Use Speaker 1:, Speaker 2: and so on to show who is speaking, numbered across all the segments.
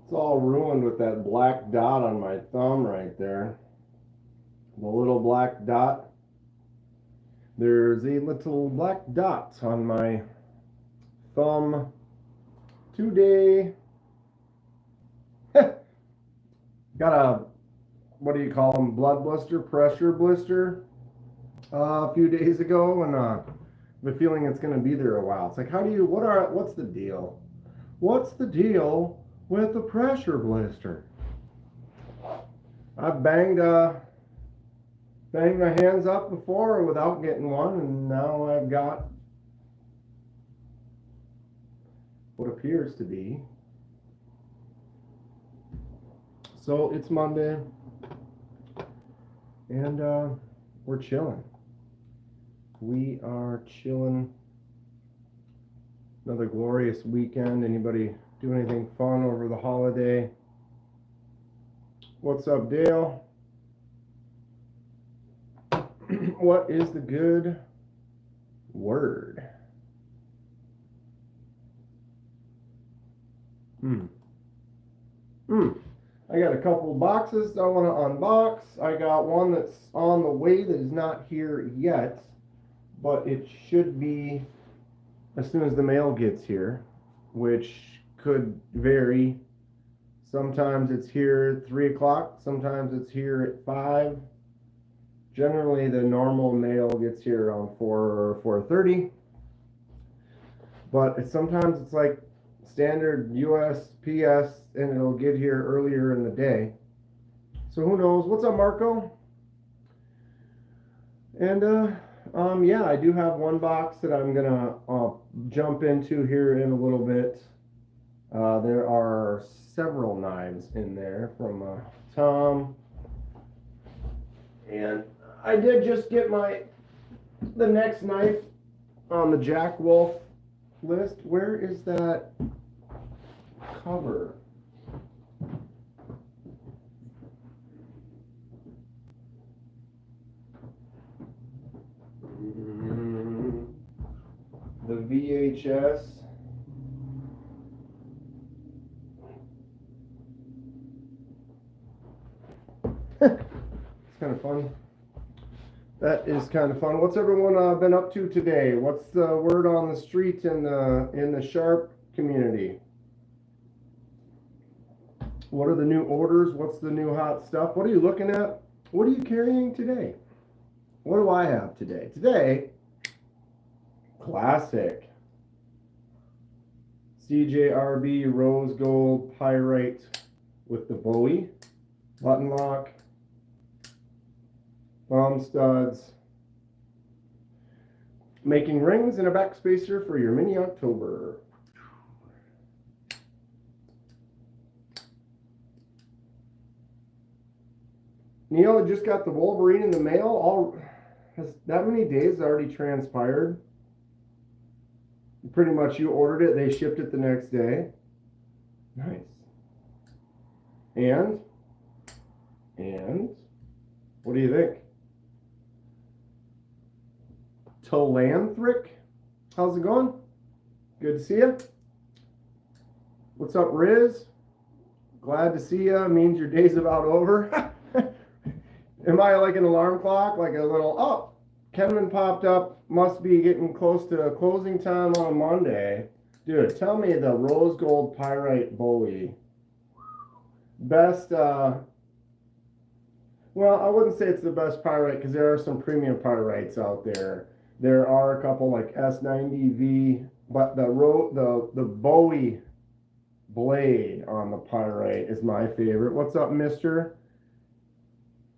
Speaker 1: It's all ruined with that black dot on my thumb right there. The little black dot. There's a little black dot on my thumb today. Got a, what do you call them, blood blister, pressure blister a few days ago, and the feeling it's going to be there a while. It's like, what's the deal? What's the deal with the pressure blister? I've banged my hands up before without getting one, and now I've got what appears to be. So it's Monday, and we're chilling. We are chilling. Another glorious weekend. Anybody do anything fun over the holiday? What's up, Dale? What is the good word? I got a couple boxes I want to unbox. I got one that's on the way that is not here yet, but it should be as soon as the mail gets here, which could vary. Sometimes it's here at 3 o'clock, sometimes it's here at 5. Generally, the normal mail gets here around 4 or 4:30, but sometimes it's like standard USPS, and it'll get here earlier in the day. So who knows? What's up, Marco? And yeah, I do have one box that I'm gonna jump into here in a little bit. There are several knives in there from Tom, and I did just get the next knife on the Jack Wolf list. Where is that cover? The VHS. It's kind of fun. That is kind of fun. What's everyone been up to today? What's the word on the street in the Sharp community? What are the new orders? What's the new hot stuff? What are you looking at? What are you carrying today? What do I have today? Today, classic CJRB rose gold pyrite with the Bowie button lock, thumb studs, making rings and a backspacer for your mini October. Neil just got the Wolverine in the mail. Has that many days already transpired? Pretty much you ordered it, they shipped it the next day. Nice. And what do you think? Telanthric, how's it going? Good to see you. What's up, Riz? Glad to see you. Means your day's about over. Am I like an alarm clock? Like a little, oh, Kenman popped up. Must be getting close to closing time on a Monday. Dude, tell me the rose gold pyrite Bowie. Best, well, I wouldn't say it's the best pyrite because there are some premium pyrites out there. There are a couple like S90V, but the Bowie blade on the pyrite is my favorite. What's up, mister?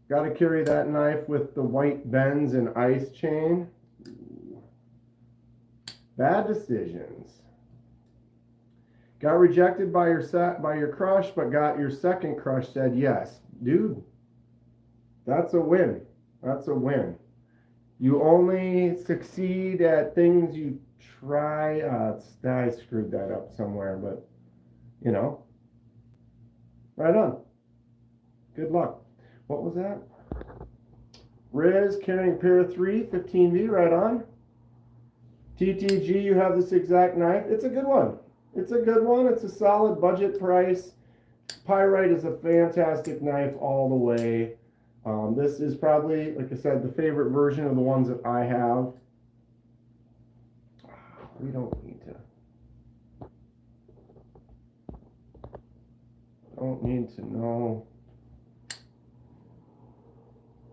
Speaker 1: Got to carry that knife with the white bends and ice chain. Bad decisions. Got rejected by your crush, but got your second crush said yes. Dude, that's a win. That's a win. You only succeed at things you try. I screwed that up somewhere, but you know. Right on. Good luck. What was that? Riz carrying pair of 3, 15V, right on. TTG, you have this exact knife. It's a good one. It's a good one. It's a solid budget price. Pyrite is a fantastic knife all the way. This is probably, like I said, the favorite version of the ones that I have. We don't need to. Don't need to know.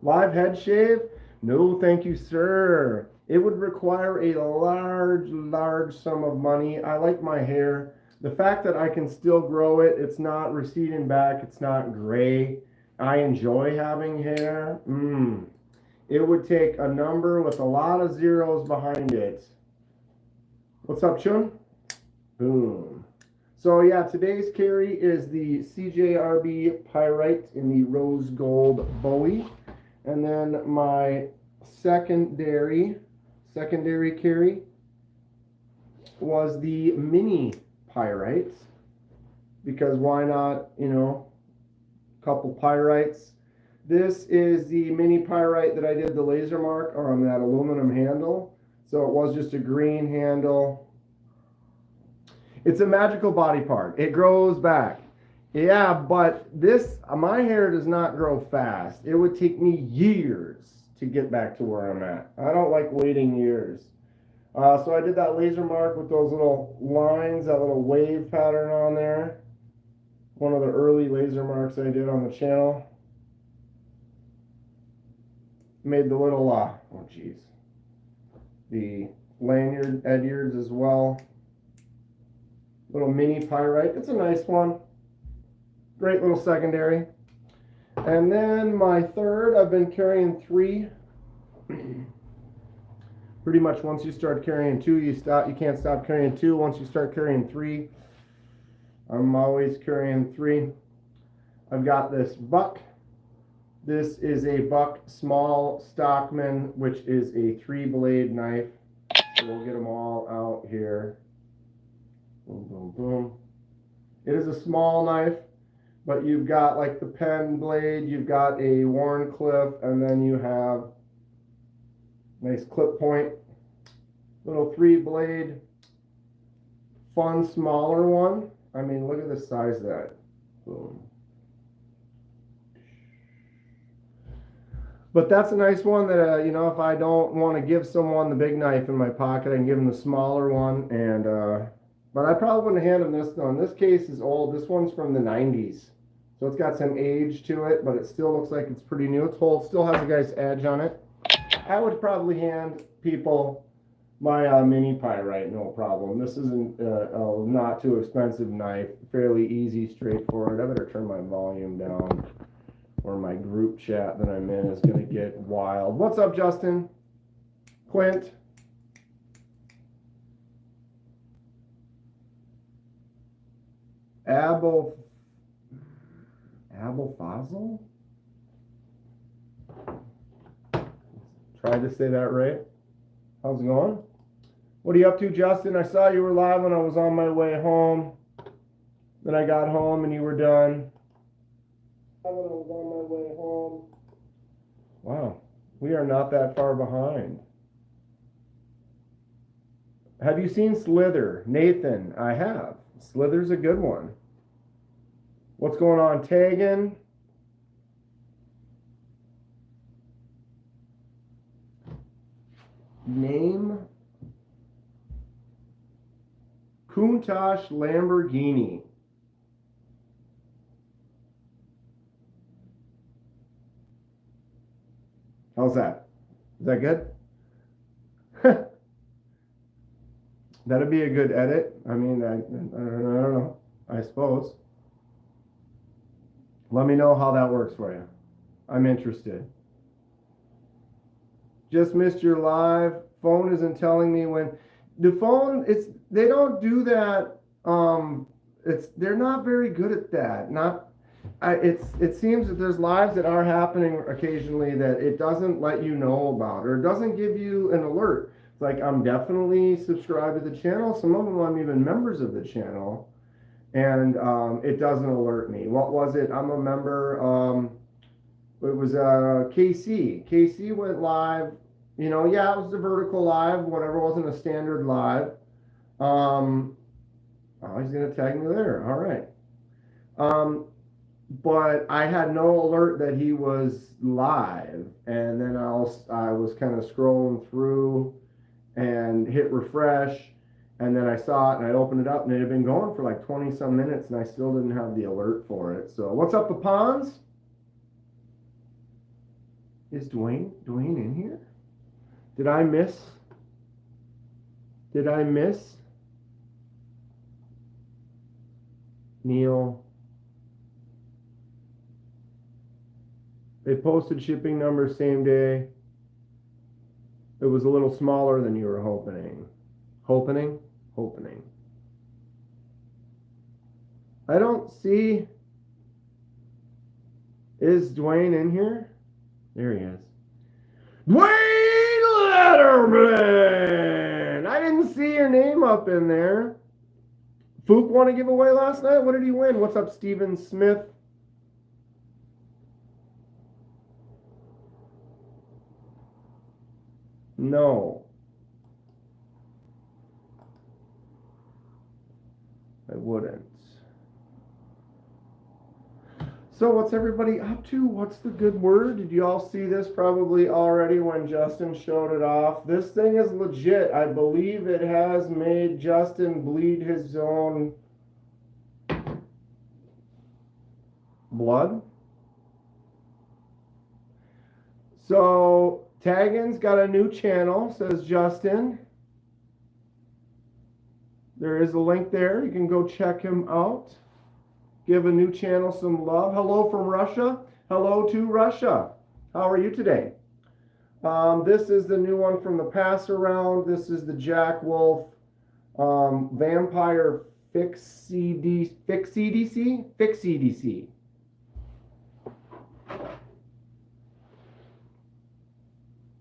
Speaker 1: Live head shave? No, thank you, sir. It would require a large sum of money. I like my hair. The fact that I can still grow it, it's not receding back, it's not gray. I enjoy having hair. It would take a number with a lot of zeros behind it. What's up, Chun? Boom. So yeah, today's carry is the CJRB Pyrite in the rose gold Bowie. And then my secondary carry was the mini Pyrite, because why not, a couple Pyrites. This is the mini Pyrite that I did the laser mark on that aluminum handle. So it was just a green handle. It's a magical body part. It grows back. Yeah, but my hair does not grow fast. It would take me years to get back to where I'm at. I don't like waiting years. So I did that laser mark with those little lines, that little wave pattern on there. One of the early laser marks I did on the channel. Made the little, the lanyard edwards as well. Little mini Pyrite. It's a nice one. Great little secondary. And then my third, I've been carrying 3. Pretty much once you start carrying 2, you can't stop carrying 2. Once you start carrying 3, I'm always carrying 3. I've got this buck. This is a buck small stockman, which is a 3-blade knife. So we'll get them all out here. Boom, boom, boom. It is a small knife, but you've got like the pen blade, you've got a Warncliffe, and then you have nice clip point. Little 3-blade, fun, smaller one. I mean, look at the size of that. Boom. But that's a nice one that, if I don't want to give someone the big knife in my pocket, I can give them the smaller one. And but I probably wouldn't hand them this one. This case is old. This one's from the 90s. So it's got some age to it, but it still looks like it's pretty new. It's whole, still has a guy's edge on it. I would probably hand people my mini Pyrite, no problem. This isn't a not too expensive knife. Fairly easy, straightforward. I better turn my volume down, or my group chat that I'm in is going to get wild. What's up, Justin? Clint? Abelfazl? Tried to say that right. How's it going? What are you up to, Justin? I saw you were live when I was on my way home. Then I got home and you were done. When I was on my way home. Wow, we are not that far behind. Have you seen Slither? Nathan, I have. Slither's a good one. What's going on, Tegan? Name? Countach Lamborghini. How's that? Is that good? That'd be a good edit. I mean, I don't know. I suppose. Let me know how that works for you. I'm interested. Just missed your live. Phone isn't telling me when. The phone, they don't do that. They're not very good at that. It seems that there's lives that are happening occasionally that it doesn't let you know about, or it doesn't give you an alert. It's like, I'm definitely subscribed to the channel. Some of them I'm even members of the channel, and it doesn't alert me. What was it? I'm a member. It was KC. KC went live You know, yeah, it was a vertical live, whatever, wasn't a standard live. Oh, he's gonna tag me there. All right. But I had no alert that he was live, and then I was kind of scrolling through and hit refresh, and then I saw it and I opened it up and it had been going for like 20 some minutes and I still didn't have the alert for it. So what's up, the Ponds? Is Dwayne in here? Did I miss Neil? They posted shipping numbers same day. It was a little smaller than you were hoping. Hoping. I don't see. Is Dwayne in here? There he is. Dwayne Letterman! I didn't see your name up in there. Fook won a giveaway last night? What did he win? What's up, Steven Smith? No. I wouldn't. So what's everybody up to? What's the good word? Did you all see this probably already when Justin showed it off? This thing is legit. I believe it has made Justin bleed his own blood. So Taggins got a new channel, says Justin. There is a link there. You can go check him out. Give a new channel some love. Hello from Russia. Hello to Russia. How are you today? This is the new one from the pass around. This is the Jack Wolf Vampire Fix EDC.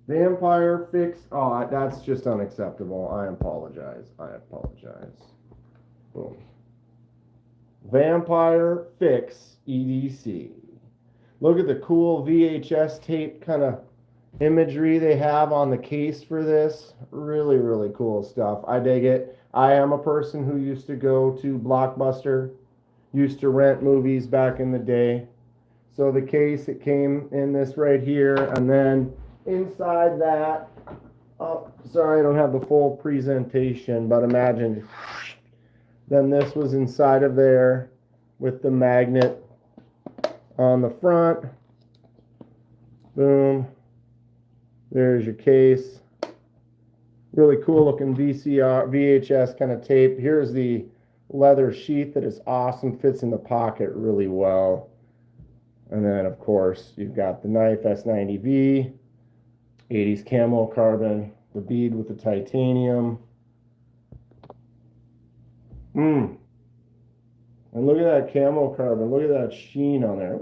Speaker 1: Vampire Fix. Oh, that's just unacceptable. I apologize. Boom. Vampire Fix EDC. Look at the cool VHS tape kind of imagery they have on the case for this. Really, really cool stuff. I dig it. I am a person who used to go to Blockbuster, used to rent movies back in the day. So the case, it came in this right here, and then inside that, oh, sorry, I don't have the full presentation, but imagine. Then this was inside of there with the magnet on the front. Boom. There's your case. Really cool looking VHS kind of tape. Here's the leather sheath that is awesome. Fits in the pocket really well. And then, of course, you've got the knife S90V, 80s camo carbon, the bead with the titanium. And look at that camo carbon. Look at that sheen on there.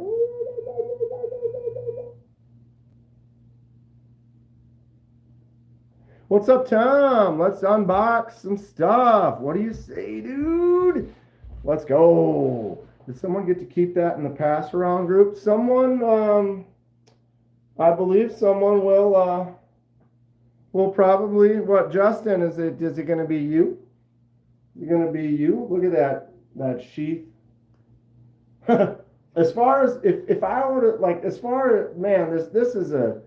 Speaker 1: What's up, Tom? Let's unbox some stuff. What do you say, dude? Let's go. Did someone get to keep that in the pass around group? Someone, I believe someone will probably, what, Justin, is it going to be you? You're going to be you? Look at that sheath. As far as, if I were to, like, as far as, man, this is a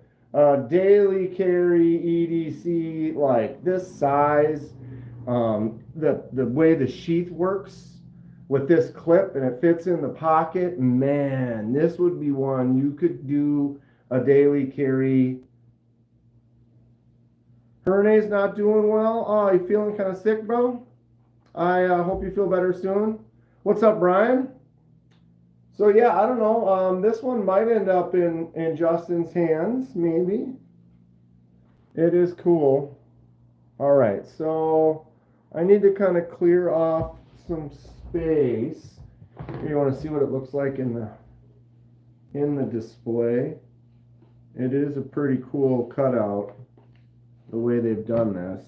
Speaker 1: daily carry EDC, like this size, the way the sheath works with this clip and it fits in the pocket, man, this would be one you could do a daily carry. Herne's not doing well. Oh, you feeling kind of sick, bro? I hope you feel better soon. What's up, Brian? So yeah, I don't know. This one might end up in Justin's hands, maybe. It is cool. All right, so I need to kind of clear off some space. You want to see what it looks like in the display. It is a pretty cool cutout, the way they've done this.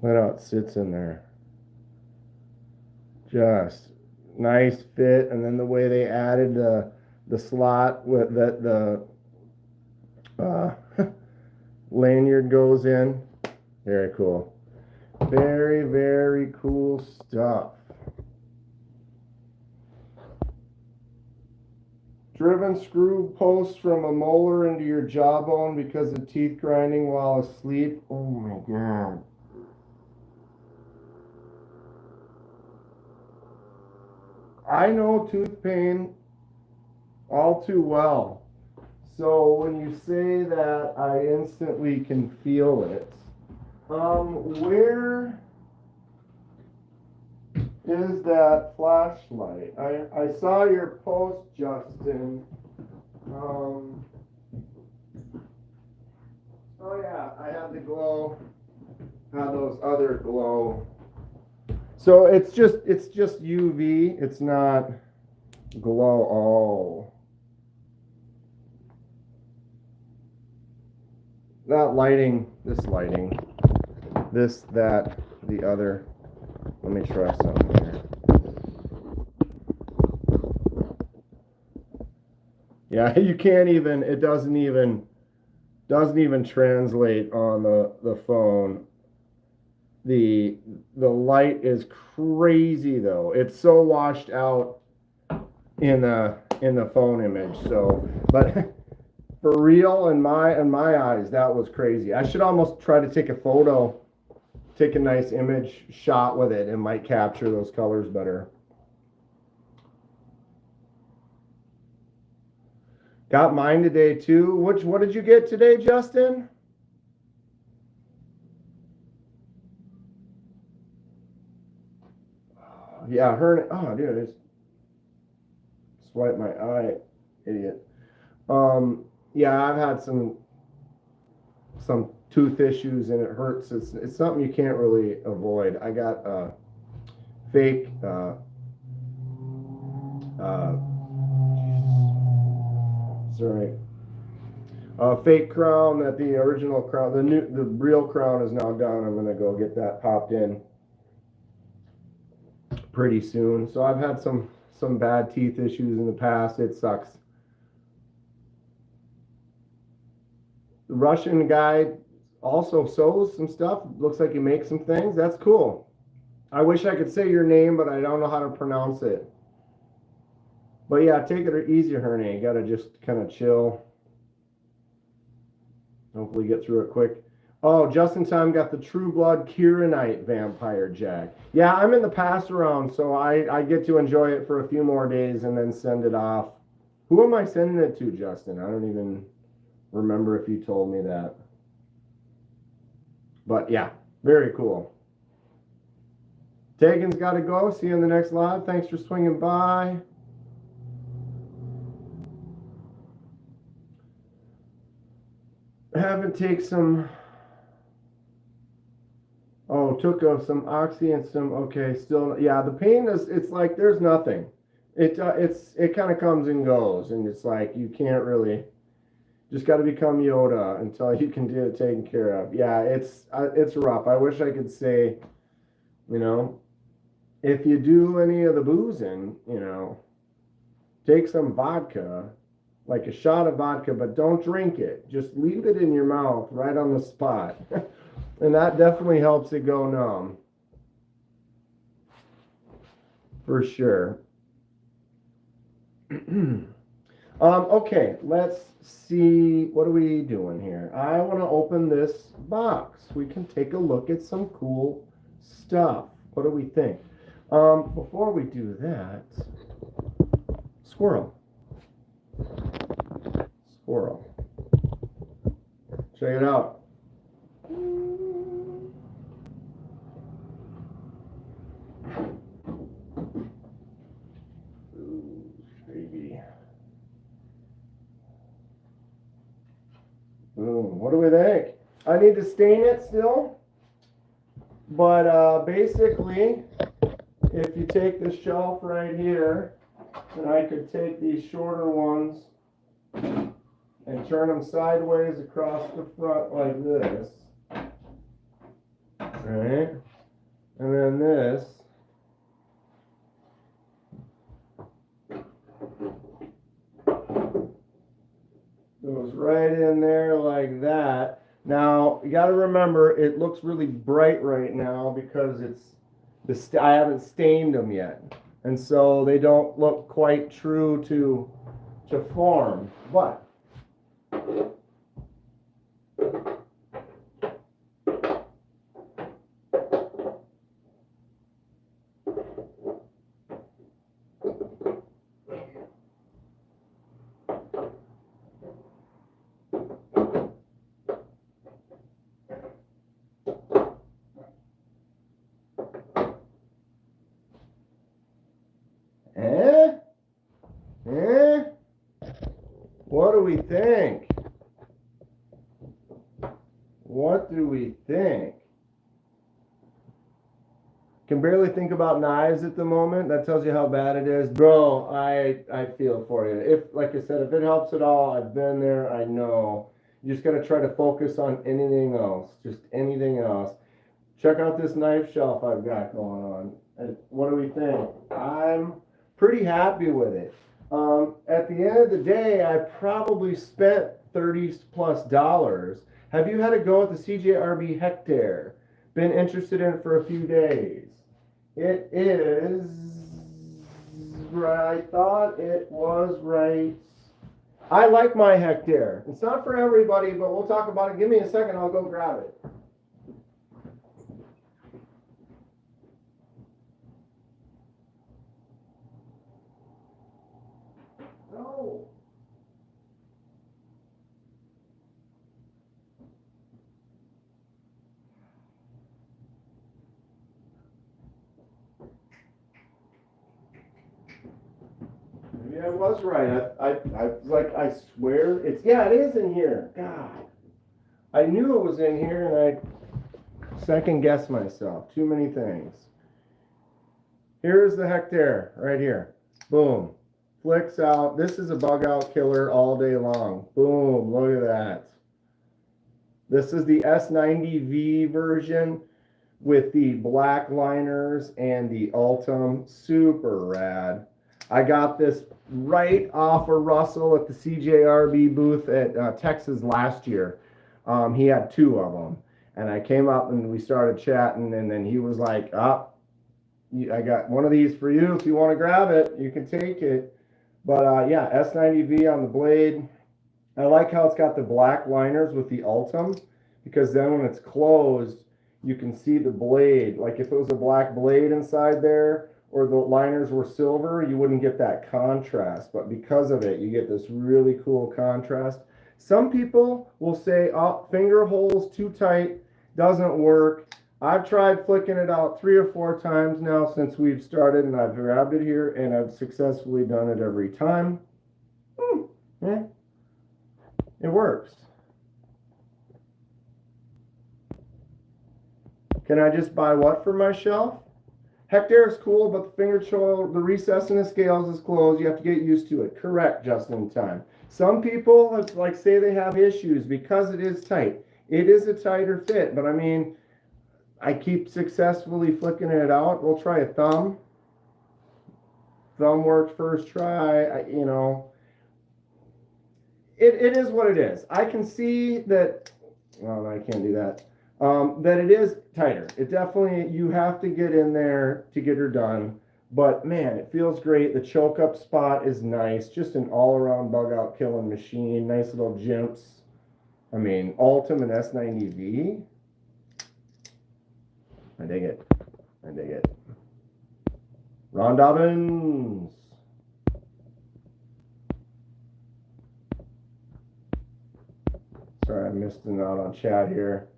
Speaker 1: Look how it sits in there. Just nice fit, and then the way they added the slot with the lanyard goes in. Very cool. Very, very cool stuff. Driven screw posts from a molar into your jawbone because of teeth grinding while asleep. Oh my God. I know tooth pain all too well. So when you say that, I instantly can feel it. Where is that flashlight? I saw your post, Justin. Oh yeah, I had the glow. Had those other glow. So it's just UV. It's not glow. Oh. That lighting, this, that, the other. Let me try something here. Yeah, you can't even, it doesn't even translate on the phone. The light is crazy though. It's so washed out in the phone image. So, but for real, in my eyes, that was crazy. I should almost try to take a photo, take a nice image shot with it. It might capture those colors better. Got mine today too. What did you get today, Justin? Yeah, her. Oh, dude, I just swiped my eye, idiot. Yeah, I've had some tooth issues and it hurts. It's something you can't really avoid. I got fake fake crown that the original crown, the real crown is now gone. I'm gonna go get that popped in pretty soon. So I've had some bad teeth issues in the past. It sucks. The Russian guy also sews some stuff. Looks like he makes some things. That's cool. I wish I could say your name, but I don't know how to pronounce it. But yeah, take it easy, Herney. You gotta just kind of chill. Hopefully get through it quick. Oh, just in time, got the True Blood Kieranite Vampire Jack. Yeah, I'm in the pass around, so I get to enjoy it for a few more days and then send it off. Who am I sending it to, Justin? I don't even remember if you told me that. But yeah, very cool. Tegan's got to go. See you in the next live. Thanks for swinging by. Haven't take some. Oh, took some oxy and some. Okay, still. Yeah, the pain is. It's like there's nothing. It kind of comes and goes, and it's like you can't really. Just got to become Yoda until you can get it taken care of. Yeah, it's rough. I wish I could say, if you do any of the boozing, take some vodka, like a shot of vodka, but don't drink it. Just leave it in your mouth right on the spot. And that definitely helps it go numb. For sure. Okay, let's see. What are we doing here? I want to open this box. We can take a look at some cool stuff. What do we think? Before we do that, squirrel. Check it out. What do we think? I need to stain it still, but basically, if you take the shelf right here, and I could take these shorter ones and turn them sideways across the front like this. right? And then this goes right in there like that. Now, you got to remember, it looks really bright right now because I haven't stained them yet. And so they don't look quite true to form. But what do we think? What do we think? Can barely think about knives at the moment. That tells you how bad it is. Bro, I feel for you. If, like I said, if it helps at all, I've been there, I know. You just got to try to focus on anything else. Just anything else. Check out this knife shelf I've got going on. And what do we think? I'm pretty happy with it. At the end of the day, I probably spent $30+ Have you had a go at the CJRB Hectare? Been interested in it for a few days. It is, I thought it was right. I like my Hectare. It's not for everybody, but we'll talk about it. Give me a second, I'll go grab it. No. Maybe I was right. I swear it's, yeah, it is in here. God. I knew it was in here and I second guessed myself. Too many things. Here's the Hectare right here. Boom. Flicks out. This is a bug out killer all day long. Boom. Look at that. This is the S90V version with the black liners and the Ultim. Super rad. I got this right off of Russell at the CJRB booth at Texas last year. He had 2 of them. And I came up and we started chatting, and then he was like, I got one of these for you. If you want to grab it, you can take it. But yeah, S90V on the blade. I like how it's got the black liners with the Ultim, because then when it's closed, you can see the blade. Like if it was a black blade inside there, or the liners were silver, you wouldn't get that contrast. But because of it, you get this really cool contrast. Some people will say, oh, finger holes too tight, doesn't work. I've tried flicking it out 3 or 4 times now since we've started, and I've grabbed it here, and I've successfully done it every time. Yeah. It works. Can I just buy what for my shelf? Hectare is cool, but the finger choil, the recess in the scales is closed. You have to get used to it. Correct, just in time. Some people like say they have issues because it is tight. It is a tighter fit, but I mean, I keep successfully flicking it out. We'll try a thumb. Thumb worked first try. You know, it is what it is. I can see that. Well, I can't do that. That it is tighter. It definitely, you have to get in there to get her done. But man, it feels great. The choke up spot is nice. Just an all around bug out killing machine. Nice little jimps. I mean, Ultim and S90V. I dig it. I dig it. Ron Dobbins. Sorry, I missed a note on chat here.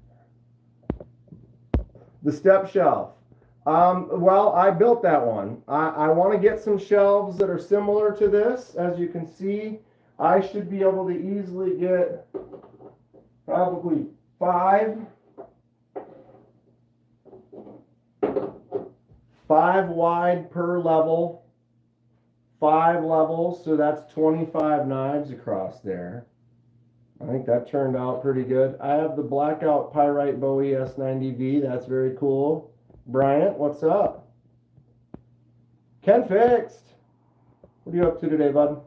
Speaker 1: The step shelf. Well, I built that one. I want to get some shelves that are similar to this. As you can see, I should be able to easily get probably 5 wide per level, 5 levels, so that's 25 knives across there. I think that turned out pretty good. I have the blackout pyrite Bowie S90V. That's very cool. Bryant, what's up? Ken Fixed. What are you up to today, bud?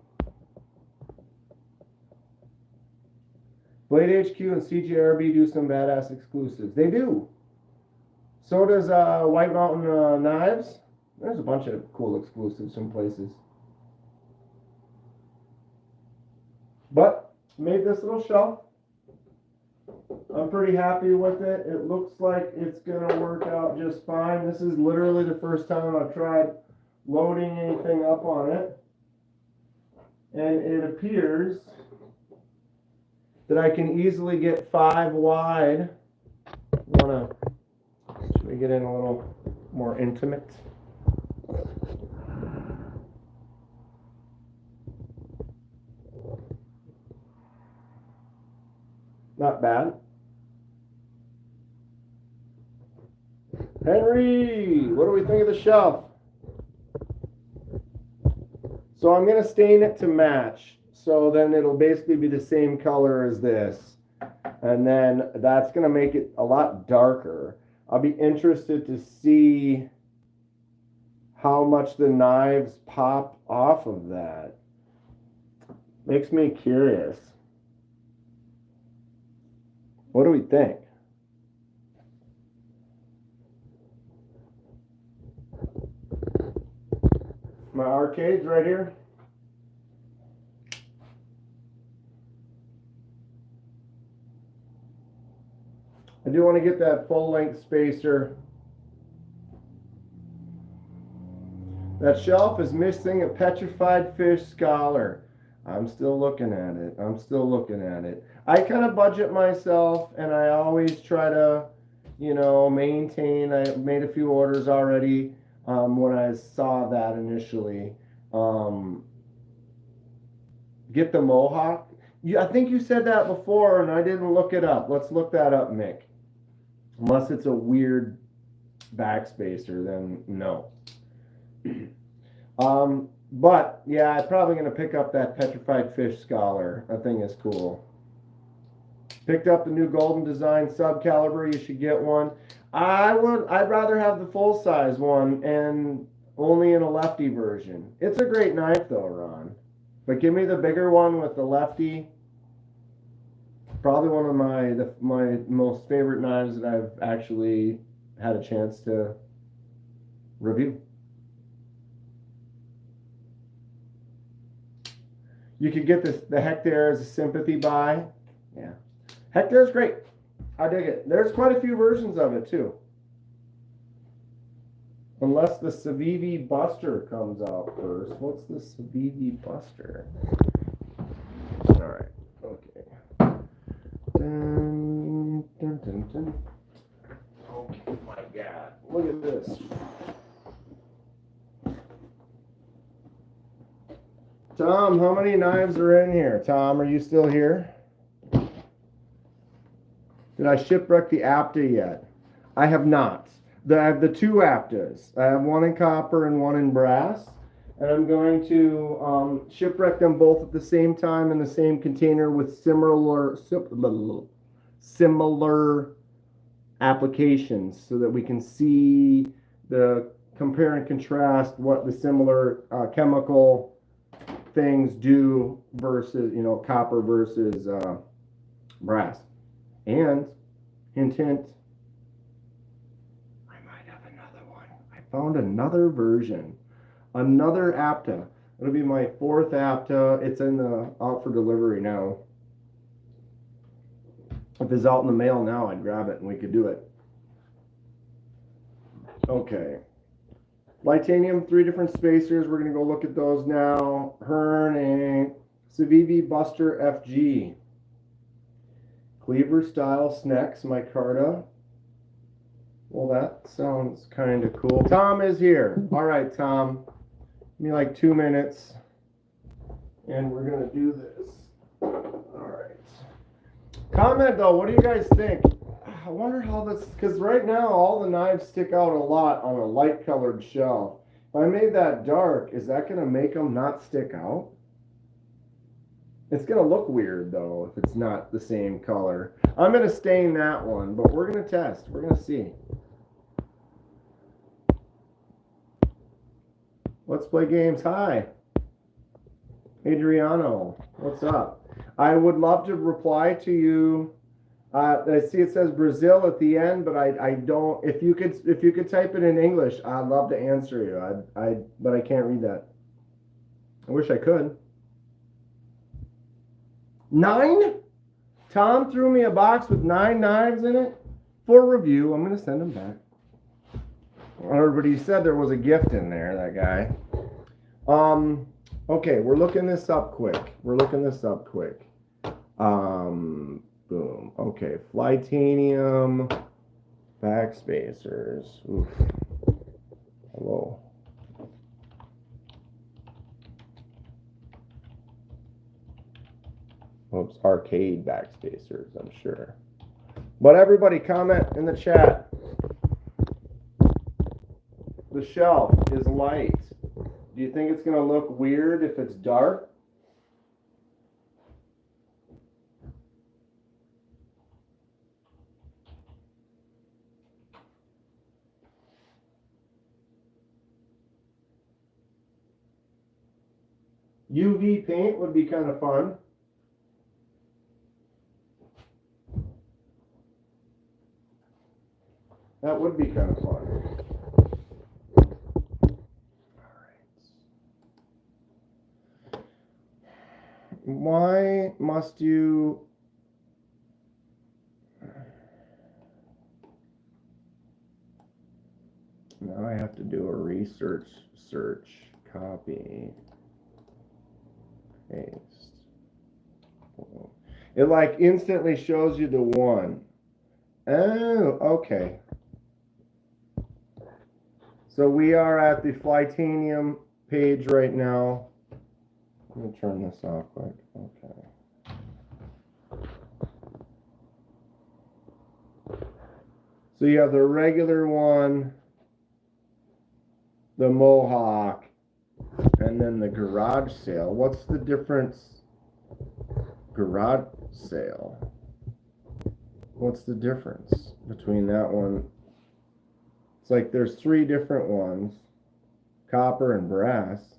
Speaker 1: Blade HQ and CJRB do some badass exclusives. They do. So does White Mountain Knives. There's a bunch of cool exclusives from places. But made this little shelf. I'm pretty happy with it. It looks like it's gonna work out just fine. This is literally the first time I've tried loading anything up on it. And it appears that I can easily get 5 wide. Should we get in a little more intimate? Not bad. Henry, what do we think of the shelf? So I'm going to stain it to match. So then it'll basically be the same color as this. And then that's going to make it a lot darker. I'll be interested to see how much the knives pop off of that. Makes me curious. What do we think? My arcade's right here. I do want to get that full-length spacer. That shelf is missing a petrified fish scholar. I'm still looking at it. I kind of budget myself, and I always try to, maintain. I made a few orders already when I saw that initially. Get the Mohawk. I think you said that before, and I didn't look it up. Let's look that up, Mick. Unless it's a weird backspacer, then no. But yeah, I'm probably going to pick up that petrified fish scholar. That thing is cool. Picked up the new Golden Design sub caliber. You should get one. I'd rather have the full size one and only in a lefty version. It's a great knife though, Ron. But give me the bigger one with the lefty. Probably one of my most favorite knives that I've actually had a chance to review. You could get the Hector as a sympathy buy. Yeah. Hector's great. I dig it. There's quite a few versions of it too. Unless the Civivi Buster comes out first. What's the Civivi Buster? Alright. Okay. Dun, dun, dun, dun. Oh my God. Look at this. Tom, how many knives are in here? Tom, are you still here? Did I shipwreck the Apta yet? I have not. I have the 2 Aptas. I have one in copper and one in brass. And I'm going to shipwreck them both at the same time in the same container with similar applications so that we can see the compare and contrast what the similar chemical things do versus, copper versus brass. And hint, I might have another one. I found another version, another Apta. It'll be my 4th Apta. It's out for delivery now. If it's out in the mail now, I'd grab it and we could do it. Okay. Titanium, 3 different spacers. We're going to go look at those now. Hearn and Civivi Buster FG. Cleaver style Snex micarta. Well, that sounds kind of cool. Tom is here. All right, Tom. Give me like 2 minutes. And we're going to do this. All right. Comment though, what do you guys think? I wonder how this, because right now all the knives stick out a lot on a light colored shelf. If I made that dark, is that going to make them not stick out? It's going to look weird, though, if it's not the same color. I'm going to stain that one, but we're going to test. We're going to see. Let's play games. Hi. Adriano, what's up? I would love to reply to you. I see it says Brazil at the end, but I don't. If you could type it in English, I'd love to answer you. But I can't read that. I wish I could. 9? Tom threw me a box with 9 knives in it for review. I'm gonna send them back. Everybody said there was a gift in there. That guy. Okay, we're looking this up quick. Boom. Okay, Flytanium backspacers. Oof. Hello. Oops, arcade backspacers, I'm sure. But everybody comment in the chat. The shelf is light. Do you think it's going to look weird if it's dark? UV paint would be kind of fun. That would be kind of fun. Why must you... Now I have to do a research search. Copy. Paste. It like instantly shows you the one. Oh, okay. So we are at the Flytanium page right now. Let me turn this off quick. Okay. So you have the regular one, the Mohawk, and then the garage sale. What's the difference? Garage sale. What's the difference between that one? It's like there's 3 different ones, copper and brass.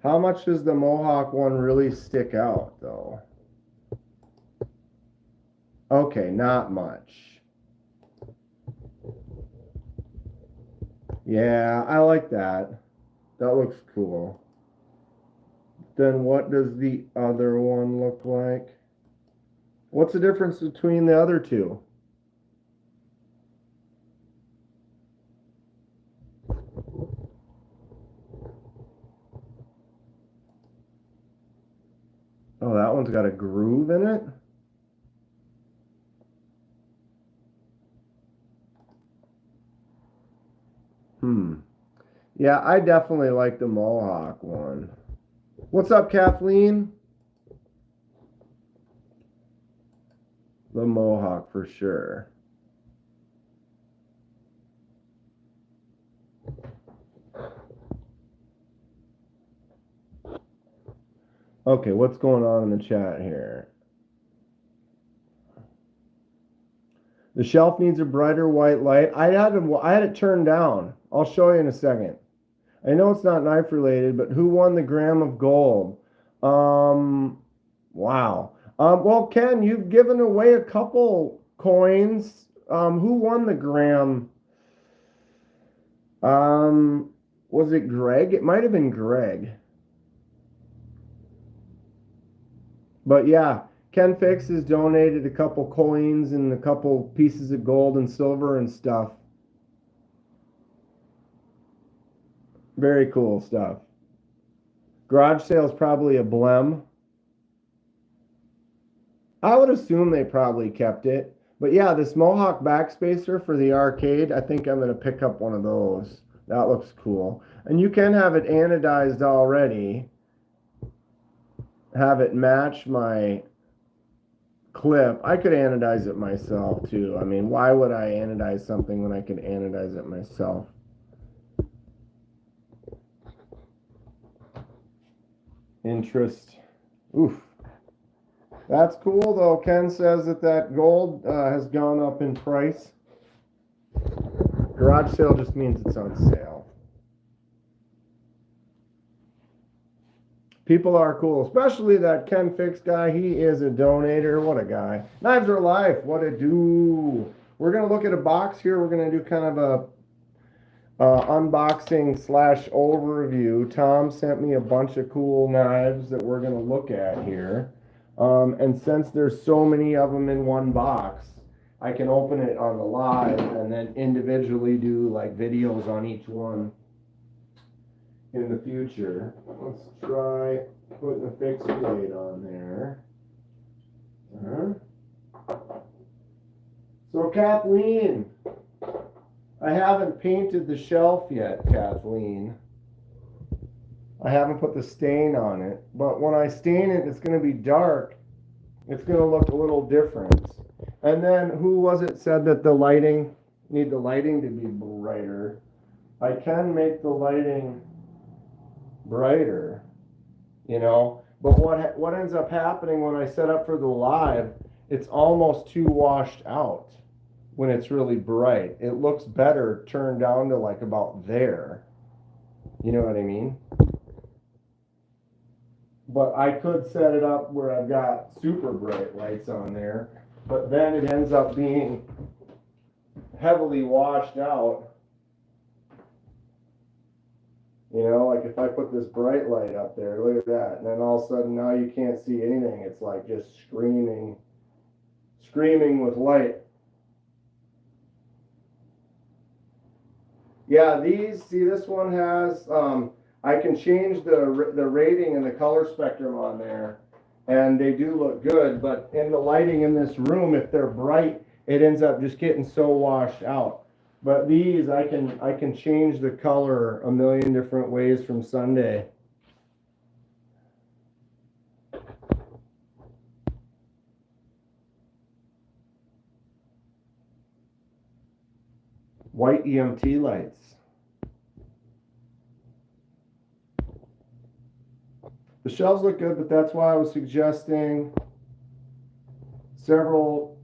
Speaker 1: How much does the Mohawk one really stick out, though? Okay, not much. Yeah, I like that. That looks cool. Then what does the other one look like? What's the difference between the other two? Oh, that one's got a groove in it? Yeah, I definitely like the Mohawk one. What's up, Kathleen? The Mohawk for sure. Okay, what's going on in the chat here? The shelf needs a brighter white light. I had it turned down. I'll show you in a second. I know it's not knife related, but who won the gram of gold? Wow. Well, Ken, you've given away a couple coins. Who won the gram? Was it Greg? It might have been Greg. But yeah, Ken Fix has donated a couple coins and a couple pieces of gold and silver and stuff. Very cool stuff. Garage sale is probably a blem. I would assume they probably kept it. But yeah, this Mohawk backspacer for the arcade, I think I'm going to pick up one of those. That looks cool. And you can have it anodized already. Have it match my clip. I could anodize it myself too. I mean, why would I anodize something when I can anodize it myself? interest. Oof. That's cool though. Ken says that gold has gone up in price. Garage sale just means it's on sale. People are cool, especially that Ken Fix guy. He is a donator. What a guy. Knives are life. What a do. We're going to look at a box here. We're going to do kind of a unboxing / overview. Tom sent me a bunch of cool knives that we're going to look at here. And since there's so many of them in one box, I can open it on the live and then individually do like videos on each one in the future. Let's try putting a fixed plate on there. So Kathleen, I haven't painted the shelf yet, Kathleen. I haven't put the stain on it, but when I stain it, it's going to be dark. It's going to look a little different. And then who was it said that the lighting, need the lighting to be brighter? I can make the lighting brighter, you know, but what ends up happening when I set up for the live, it's almost too washed out when it's really bright. It looks better turned down to like about there. You know what I mean? But I could set it up where I've got super bright lights on there, but then it ends up being heavily washed out. You know, like if I put this bright light up there, look at that, and then all of a sudden now you can't see anything. It's like just screaming with light. Yeah, see this one has, I can change the rating and the color spectrum on there, and they do look good, but in the lighting in this room, if they're bright, it ends up just getting so washed out. But these, I can change the color a million different ways from Sunday. White EMT lights. The shelves look good, but that's why I was suggesting several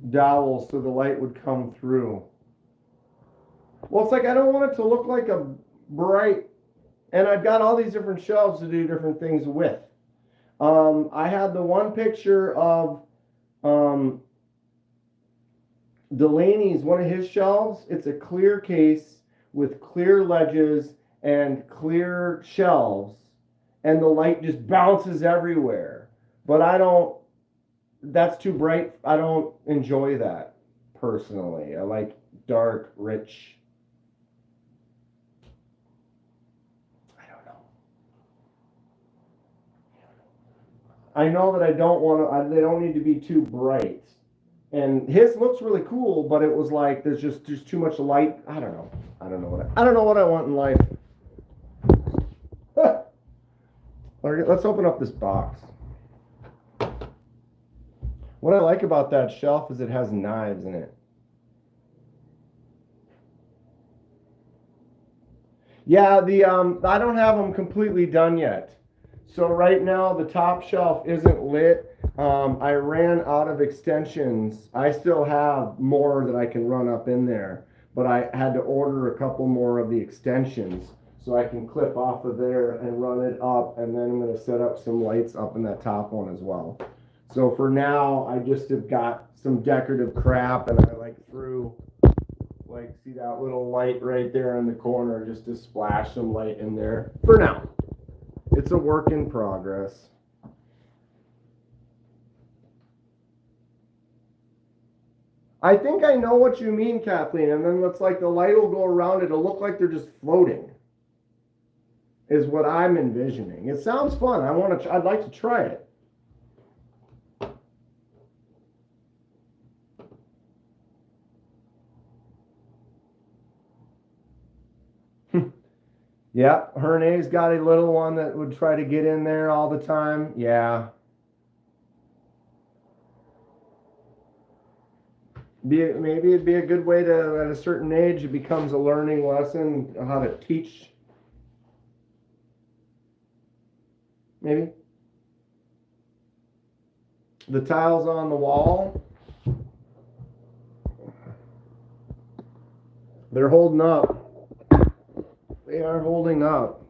Speaker 1: dowels so the light would come through. Well, it's like I don't want it to look like a bright, and I've got all these different shelves to do different things with. I had the one picture of Delaney's, one of his shelves. It's a clear case with clear ledges and clear shelves, and the light just bounces everywhere. But that's too bright. I don't enjoy that personally. I like dark, rich. I know that I don't want to, they don't need to be too bright. And his looks really cool, but it was like there's too much light. I don't know. I don't know what I want in life. Let's open up this box. What I like about that shelf is it has knives in it. Yeah, I don't have them completely done yet. So right now the top shelf isn't lit. I ran out of extensions. I still have more that I can run up in there, but I had to order a couple more of the extensions so I can clip off of there and run it up, and then I'm going to set up some lights up in that top one as well. So for now, I just have got some decorative crap, and I threw, see that little light right there in the corner just to splash some light in there for now. It's a work in progress. I think I know what you mean, Kathleen, and then it's like the light will go around, it'll look like they're just floating, is what I'm envisioning. It sounds fun. I'd like to try it. Yeah, Herné's got a little one that would try to get in there all the time. Yeah. Maybe it'd be a good way to, at a certain age, it becomes a learning lesson how to teach. maybe. The tiles on the wall, they're holding up. They are holding up.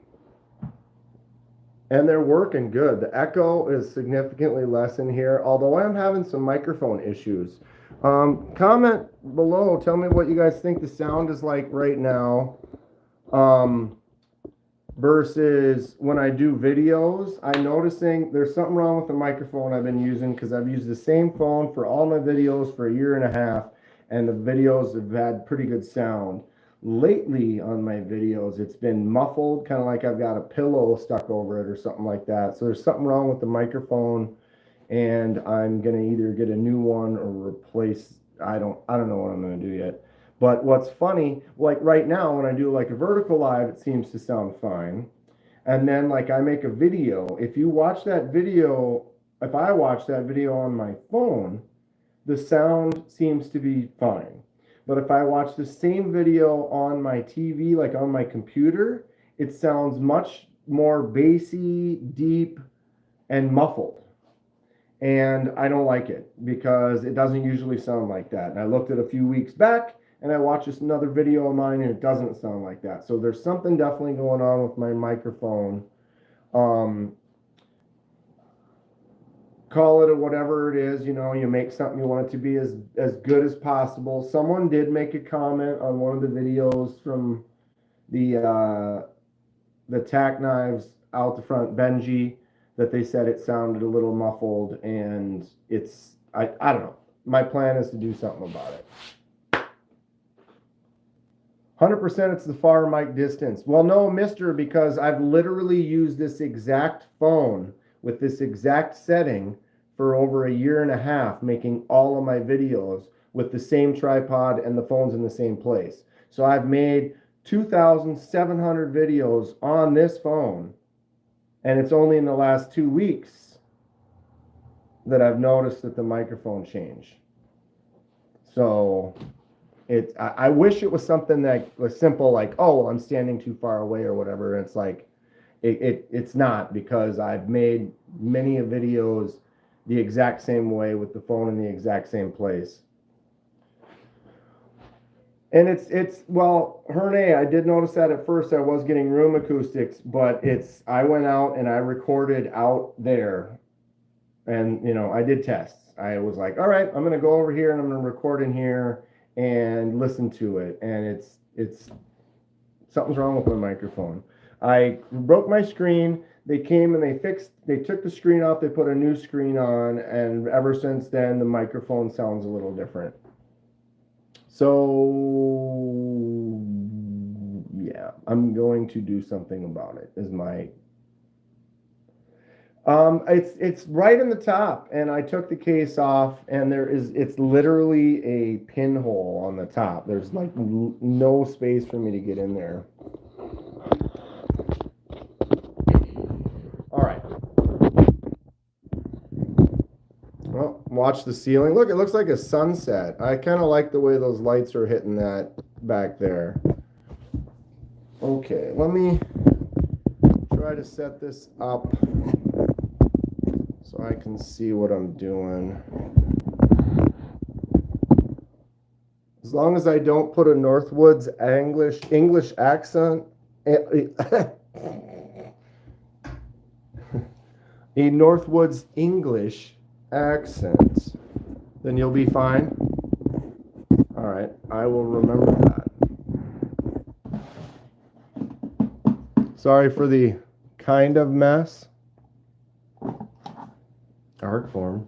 Speaker 1: And they're working good. The echo is significantly less in here, although I'm having some microphone issues. Comment below, tell me what you guys think the sound is like right now. Versus when I do videos. I'm noticing there's something wrong with the microphone I've been using, because I've used the same phone for all my videos for a year and a half, and the videos have had pretty good sound. Lately on my videos, it's been muffled, kind of like I've got a pillow stuck over it or something like that. So there's something wrong with the microphone, and I'm gonna either get a new one or replace. I don't know what I'm gonna do yet. But what's funny, like right now when I do like a vertical live, it seems to sound fine. And then like I make a video, if you watch that video, if I watch that video on my phone, the sound seems to be fine. But if I watch the same video on my TV, like on my computer, it sounds much more bassy, deep, and muffled. And I don't like it because it doesn't usually sound like that. And I looked at a few weeks back, and I watched just another video of mine, and it doesn't sound like that. So there's something definitely going on with my microphone. Call it whatever it is, you know, you make something, you want it to be as good as possible. Someone did make a comment on one of the videos from the tack knives out the front, Benji, that they said it sounded a little muffled, and it's, I don't know. My plan is to do something about it. 100% it's the far mic distance. Well, no, mister, because I've literally used this exact phone with this exact setting for over a year and a half, making all of my videos with the same tripod and the phone's in the same place. So I've made 2,700 videos on this phone, and it's only in the last 2 weeks that I've noticed that the microphone changed. So I wish it was something that was simple, like, oh, I'm standing too far away or whatever. And it's like, it's not, because I've made many videos the exact same way with the phone in the exact same place. And well, Herne, I did notice that at first I was getting room acoustics, but I went out and I recorded out there, and, you know, I did tests. I was like, all right, I'm going to go over here and I'm going to record in here and listen to it, and it's something's wrong with my microphone. I broke my screen. They came and they took the screen off, they put a new screen on, and ever since then the microphone sounds a little different. So yeah, I'm going to do something about it, is my it's right in the top, and I took the case off, and it's literally a pinhole on the top. There's like no space for me to get in there. All right. Well, watch the ceiling. Look, it looks like a sunset. I kind of like the way those lights are hitting that back there. Okay, let me try to set this up so I can see what I'm doing. As long as I don't put a Northwoods English accent, a Northwoods English accent, then you'll be fine. All right, I will remember that. Sorry for the kind of mess. Art form.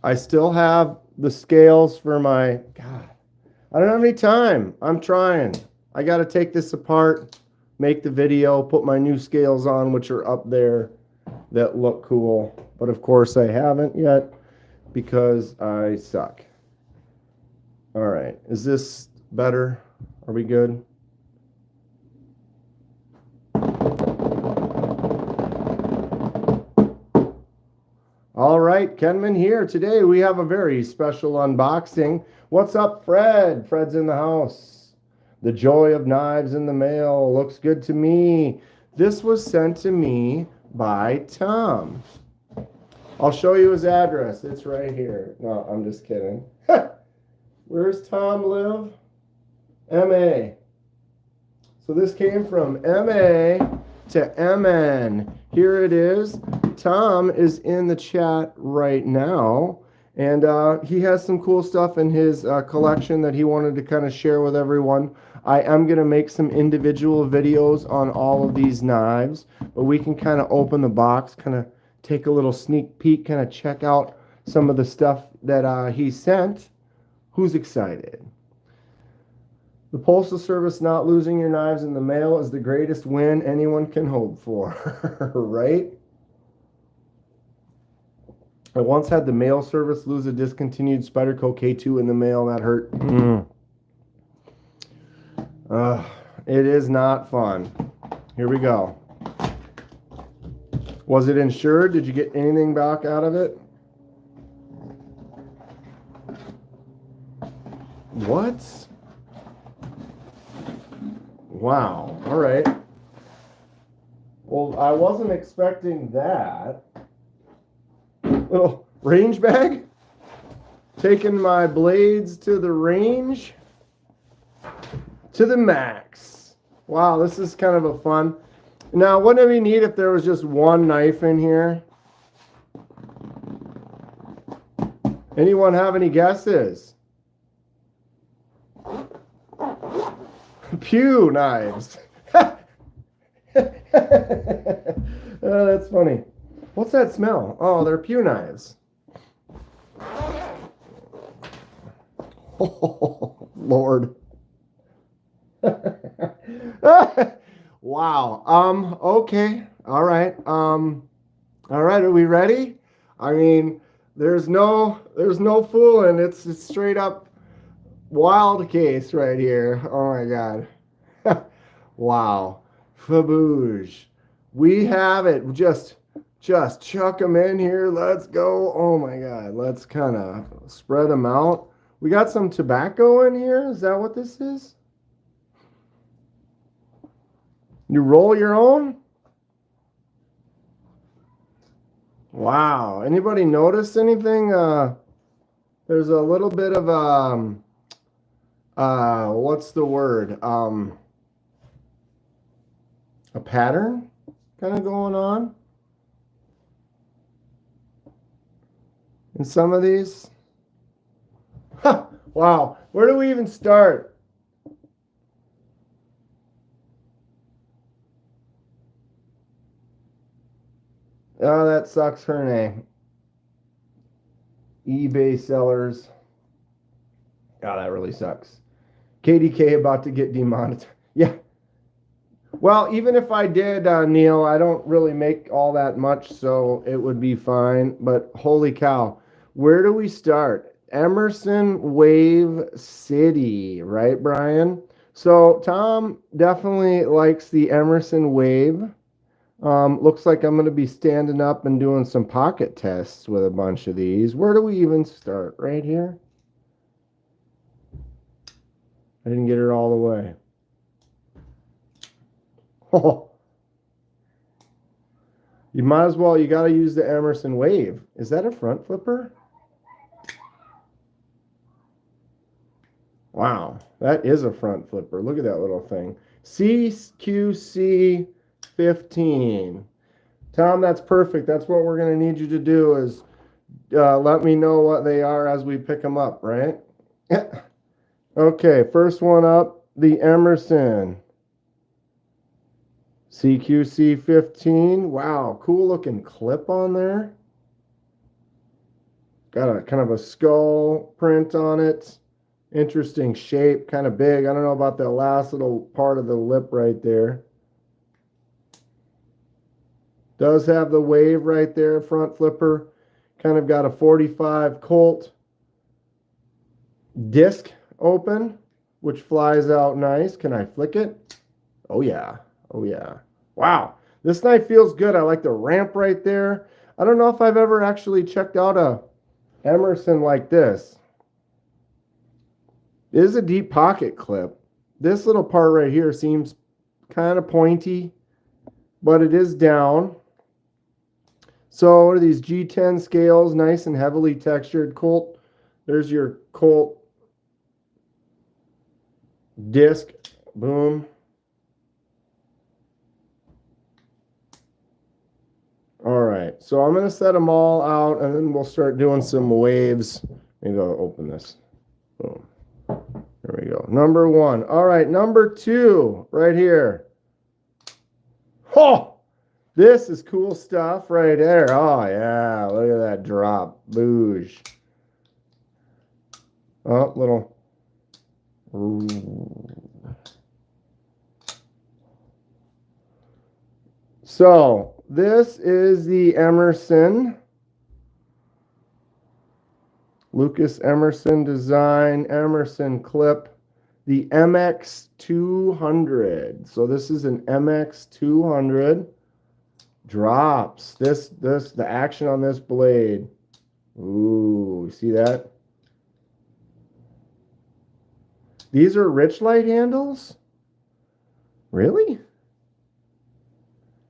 Speaker 1: I still have the scales for my, God, I don't have any time. I'm trying. I got to take this apart, make the video, put my new scales on, which are up there, that look cool. But of course I haven't yet because I suck. All right, is this better? Are we good? All right, Kenman here. Today we have a very special unboxing. What's up, Fred? Fred's in the house. The joy of knives in the mail. Looks good to me. This was sent to me by Tom. I'll show you his address. It's right here. No, I'm just kidding. Where's Tom live? MA. So this came from MA to MN. Here it is. Tom is in the chat right now. And he has some cool stuff in his collection that he wanted to kind of share with everyone. I am going to make some individual videos on all of these knives, but we can kind of open the box, kind of take a little sneak peek, kind of check out some of the stuff that he sent. Who's excited? The Postal Service not losing your knives in the mail is the greatest win anyone can hope for, right? I once had the mail service lose a discontinued Spyderco K2 in the mail, and that hurt. It is not fun. Here we go. Was it insured? Did you get anything back out of it? What? Wow. All right. Well, I wasn't expecting that. Little range bag. Taking my blades to the range. To the max. Wow, this is kind of a fun. Now, wouldn't it be neat if there was just one knife in here? Anyone have any guesses? Pew knives. Oh, that's funny. What's that smell? Oh, they're pew knives. Oh, Lord. Wow. Okay. All right. All right. Are we ready? I mean, there's no fooling. It's straight up wild case right here. Oh my God. Wow. Fabouge. We have it. Just chuck them in here. Let's go. Oh my God. Let's kind of spread them out. We got some tobacco in here. Is that what this is? You roll your own? Wow. Anybody notice anything? There's a little bit of what's the word? A pattern kind of going on in some of these. Huh, wow. Where do we even start? Oh, that sucks her name. eBay sellers. Oh, that really sucks. KDK about to get demonetized. Yeah. Well, even if I did, Neil, I don't really make all that much, so it would be fine. But holy cow, where do we start? Emerson Wave City, right, Brian? So Tom definitely likes the Emerson Wave. Looks like I'm going to be standing up and doing some pocket tests with a bunch of these. Where do we even start? Right here? I didn't get it all the way. Oh. You might as well, you got to use the Emerson Wave. Is that a front flipper? Wow, that is a front flipper. Look at that little thing. CQC 15. Tom, that's perfect. That's what we're going to need you to do is let me know what they are as we pick them up, right? Okay, first one up, the Emerson CQC 15. Wow, cool looking clip on there. Got a kind of a skull print on it. Interesting shape, kind of big. I don't know about that last little part of the lip right there. Does have the wave right there, front flipper. Kind of got a 45 Colt disc open, which flies out nice. Can I flick it? Oh yeah, oh yeah. Wow, this knife feels good. I like the ramp right there. I don't know if I've ever actually checked out a Emerson like this. It is a deep pocket clip. this little part right here seems kind of pointy, but it is down. So what are these G10 scales? Nice and heavily textured. Colt, there's your Colt disc. Boom. All right, so I'm going to set them all out, and then we'll start doing some waves. Maybe I'll open this. Boom. There we go. Number 1. All right, number 2 right here. Oh, this is cool stuff right there. Oh, yeah, look at that drop. Boosh. Oh, little. So, this is the Emerson. Lucas Emerson design, Emerson clip, the MX200. So this is an MX200. Drops. The action on this blade. Ooh, see that? These are Richlight handles? Really?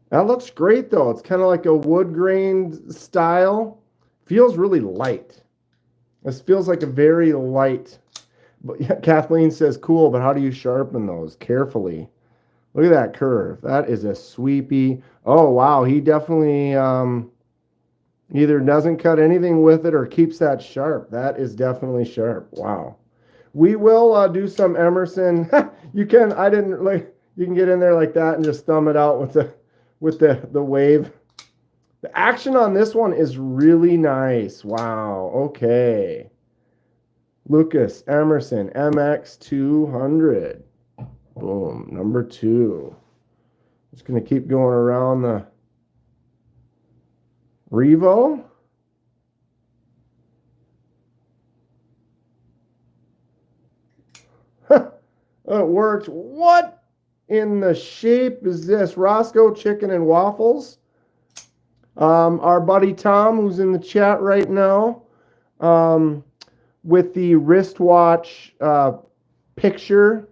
Speaker 1: That looks great though. It's kind of like a wood grain style. Feels really light. This feels like a very light, but yeah, Kathleen says, cool, but how do you sharpen those? Carefully. Look at that curve. That is a sweepy. Oh, wow. He definitely either doesn't cut anything with it or keeps that sharp. That is definitely sharp. Wow. We will do some Emerson. You can get in there like that and just thumb it out with the wave. The action on this one is really nice. Wow. Okay. Lucas Emerson MX200. Boom. Number 2. Just going to keep going around the Revo. It worked. What in the shape is this? Roscoe Chicken and Waffles. Our buddy Tom, who's in the chat right now, with the wristwatch picture,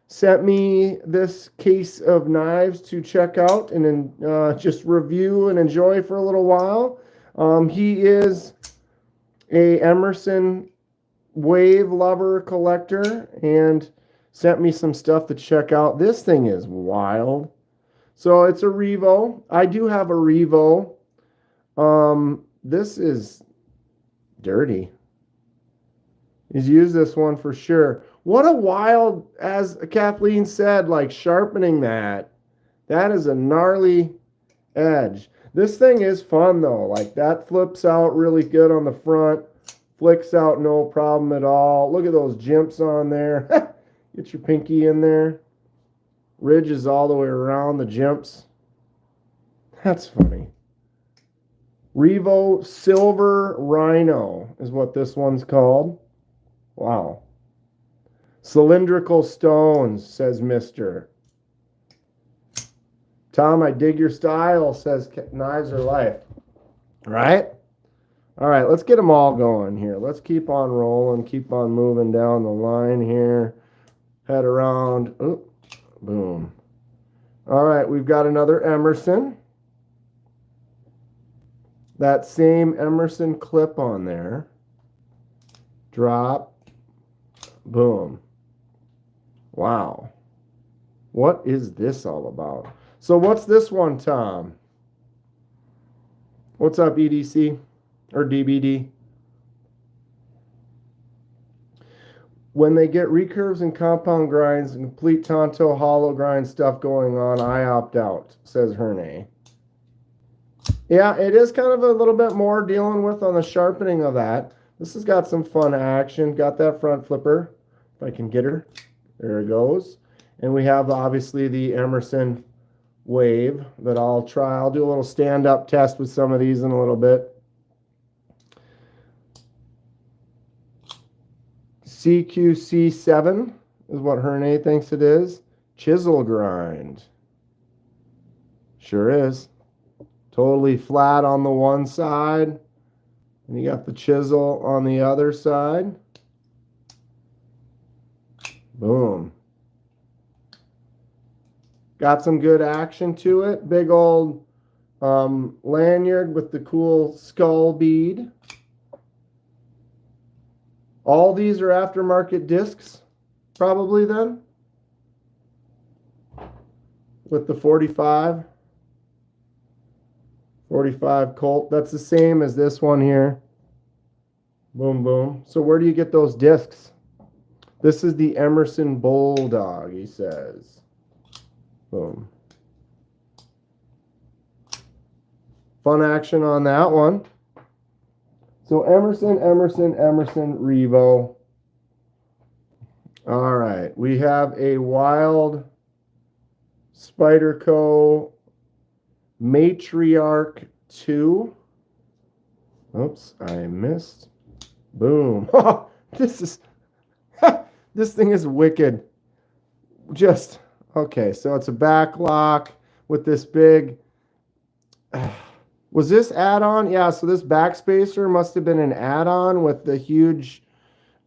Speaker 1: sent me this case of knives to check out and just review and enjoy for a little while. He is a Emerson wave lover collector and sent me some stuff to check out. This thing is wild. So it's a Revo. I do have a Revo. This is dirty. He's used this one for sure. What a wild, as Kathleen said, like sharpening that. That is a gnarly edge. This thing is fun though. Like that flips out really good on the front. Flicks out no problem at all. Look at those jimps on there. Get your pinky in there. Ridges all the way around the jimps. That's funny. Revo Silver Rhino is what this one's called. Wow. Cylindrical stones, says Mr. Tom, I dig your style, says Knives Are Life. Right? All right, let's get them all going here. Let's keep on rolling, keep on moving down the line here. Head around. Ooh, boom. All right, we've got another Emerson. That same Emerson clip on there. Drop. Boom. Wow. What is this all about? So what's this one, Tom? What's up, EDC? Or DBD? When they get recurves and compound grinds and complete Tonto hollow grind stuff going on, I opt out, says Herne. Yeah, it is kind of a little bit more dealing with on the sharpening of that. This has got some fun action. Got that front flipper, if I can get her. There it goes. And we have, obviously, the Emerson wave that I'll try. I'll do a little stand-up test with some of these in a little bit. CQC7 is what Herne thinks it is. Chisel grind. Sure is. Totally flat on the one side. And you got the chisel on the other side. Boom. Got some good action to it. Big old lanyard with the cool skull bead. All these are aftermarket discs, probably then, with the 45 Colt. That's the same as this one here. Boom, boom. So where do you get those discs? This is the Emerson Bulldog, he says. Boom. Fun action on that one. So Emerson, Revo. All right. We have a Wild Spyderco Matriarch 2. Oops, I missed. Boom. This thing is wicked. Just, okay, so it's a back lock with this big... Was this add-on? Yeah, so this backspacer must have been an add-on with the huge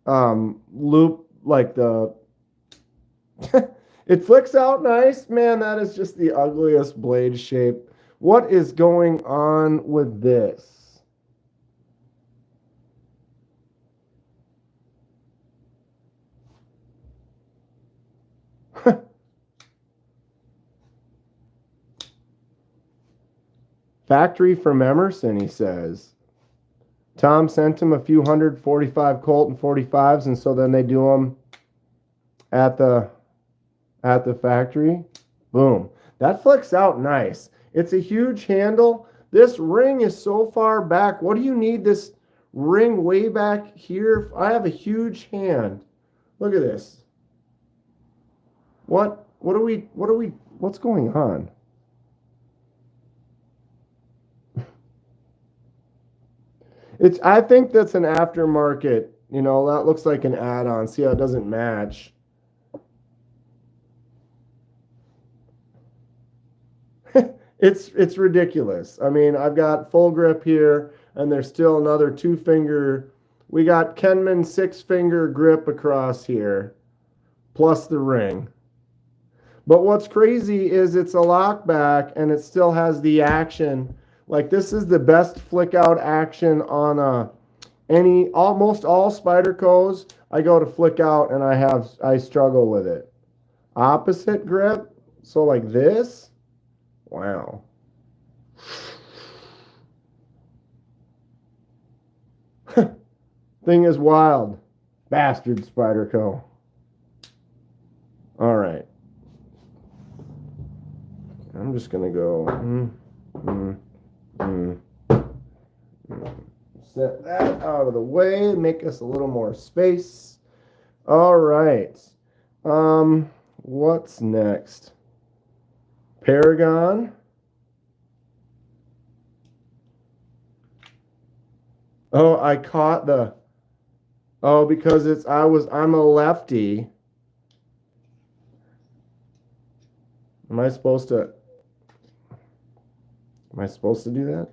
Speaker 1: loop, like the... It flicks out nice. Man, that is just the ugliest blade shape. What is going on with this? Factory from Emerson, he says. Tom sent him a few 145 Colt and 45s, and so then they do them at the factory. Boom. That flicks out nice. It's a huge handle. This ring is so far back. What do you need this ring way back here? I have a huge hand. Look at this. What's going on? I think that's an aftermarket, you know, that looks like an add-on. See how it doesn't match. It's ridiculous. I mean, I've got full grip here, and there's still another 2-finger. We got Kenman 6-finger grip across here, plus the ring. But what's crazy is it's a lockback, and it still has the action. Like, this is the best flick out action on almost all Spydercos. I go to flick out, and I struggle with it. Opposite grip, so like this. Wow. Thing is wild. Bastard Spyderco. All right. I'm just going to go... Set that out of the way, make us a little more space. All right. What's next? Paragon. Oh, I caught the... Oh, because I'm a lefty. Am I supposed to do that?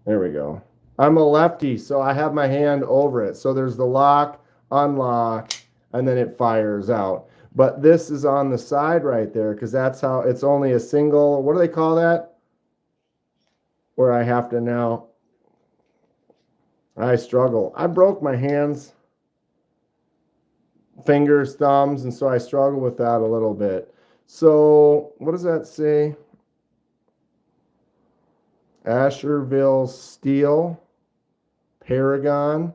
Speaker 1: There we go. I'm a lefty, so I have my hand over it. So there's the lock, unlock, and then it fires out. But this is on the side right there because that's how it's only a single, what do they call that? Where I have to now, I struggle. I broke my hands, fingers, thumbs, and so I struggle with that a little bit. So what does that say? Asherville steel, Paragon.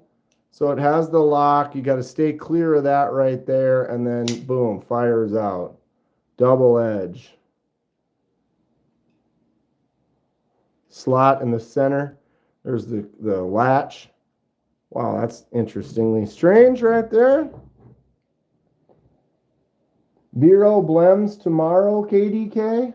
Speaker 1: So it has the lock. You got to stay clear of that right there, and then boom, fires out. Double edge. Slot in the center. There's the latch. Wow, that's interestingly strange right there. Bureau Blems tomorrow, KDK.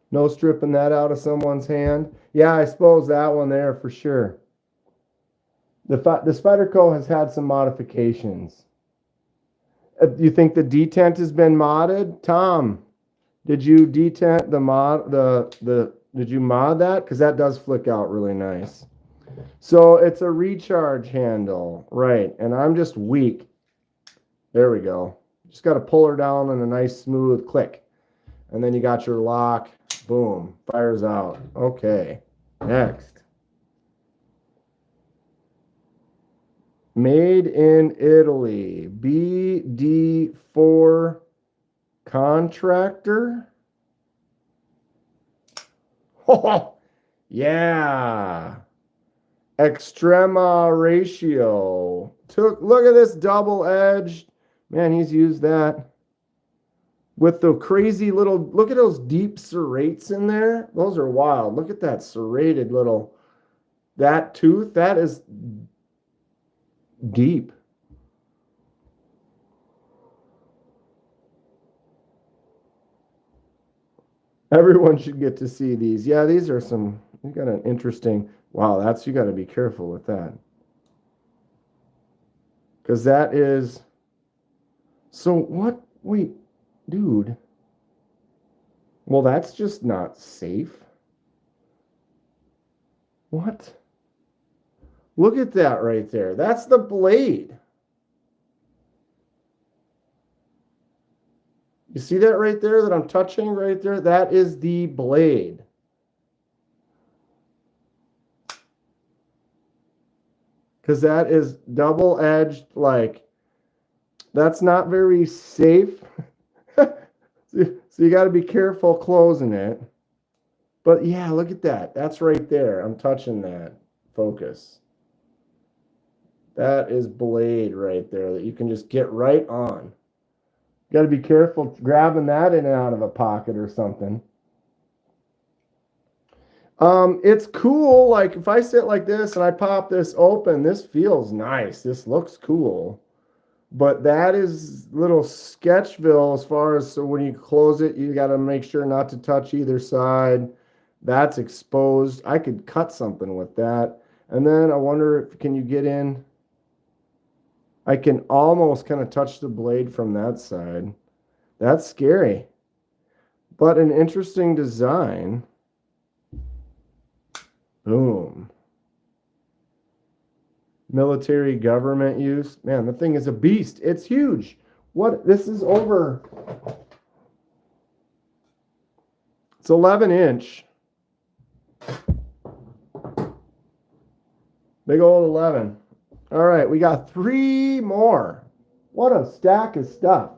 Speaker 1: No stripping that out of someone's hand. Yeah, I suppose that one there for sure. The Spyderco has had some modifications. You think the detent has been modded? Tom, did you detent the Did you mod that? Because that does flick out really nice. So it's a recharge handle, right? And I'm just weak. There we go. Just got to pull her down in a nice smooth click. And then you got your lock. Boom. Fires out. Okay. Next. Made in Italy. BD4 contractor. Oh, yeah. Extrema ratio. Look at this double edged. Man, he's used that. With the crazy little, look at those deep serrates in there. Those are wild. Look at that serrated little, that tooth, that is deep. Everyone should get to see these. Yeah, these are some, you got an interesting, wow, you got to be careful with that. Because that is, so what, wait, dude. Well, that's just not safe. What? Look at that right there. That's the blade. You see that right there that I'm touching right there? That is the blade. Because that is double-edged, like, that's not very safe. So you got to be careful closing it. But yeah, look at that. That's right there. I'm touching that. Focus. That is blade right there that you can just get right on. You got to be careful grabbing that in and out of a pocket or something. It's cool. Like if I sit like this and I pop this open, this feels nice. This looks cool. But that is little Sketchville as far as, so when you close it, you got to make sure not to touch either side. That's exposed. I could cut something with that. And then I wonder, can you get in? I can almost kind of touch the blade from that side. That's scary. But an interesting design. Boom. Military government use. Man, the thing is a beast. It's huge. What? This is over. It's 11-inch. Big old 11. All right, we got 3 more. What a stack of stuff.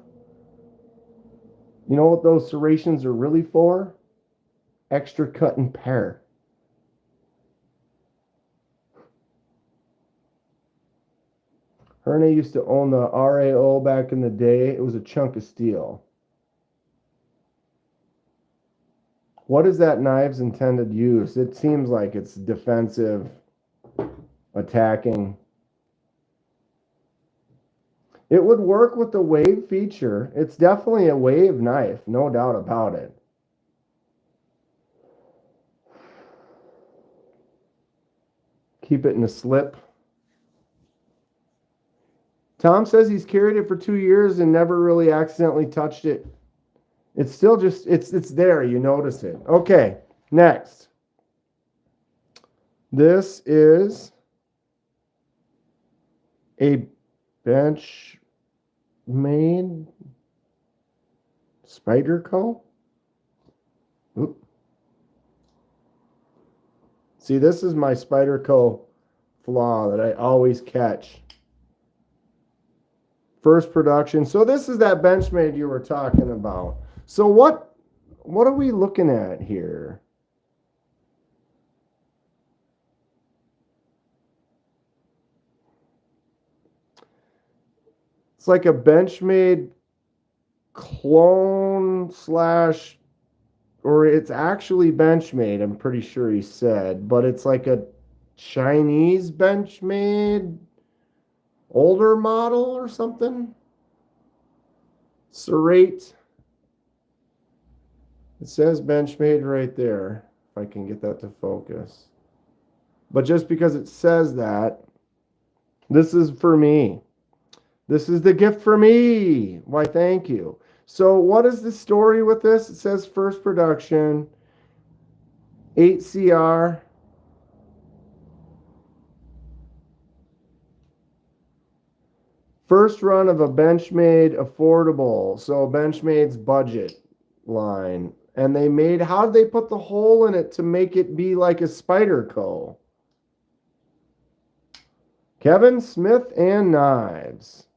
Speaker 1: You know what those serrations are really for? Extra cut and pare. Herne used to own the RAO back in the day. It was a chunk of steel. What is that knive's intended use? It seems like it's defensive, attacking. It would work with the wave feature. It's definitely a wave knife, no doubt about it. Keep it in a slip. Tom says he's carried it for 2 years and never really accidentally touched it. It's still just, it's there. You notice it. Okay, next. This is a bench-made Spyderco. Oop. See, this is my Spyderco flaw that I always catch. First production. So this is that Benchmade you were talking about. So what are we looking at here? It's like a Benchmade clone slash, or it's actually Benchmade, I'm pretty sure he said, but it's like a Chinese Benchmade older model or something. Serrate. It says Benchmade right there, if I can get that to focus. But just because it says that, this is for me. This is the gift for me. Why, thank you. So what is the story with this? It says first production 8CR. First run of a Benchmade affordable. So Benchmade's budget line. And they made, how did they put the hole in it to make it be like a Spyderco? Kevin Smith and Knives.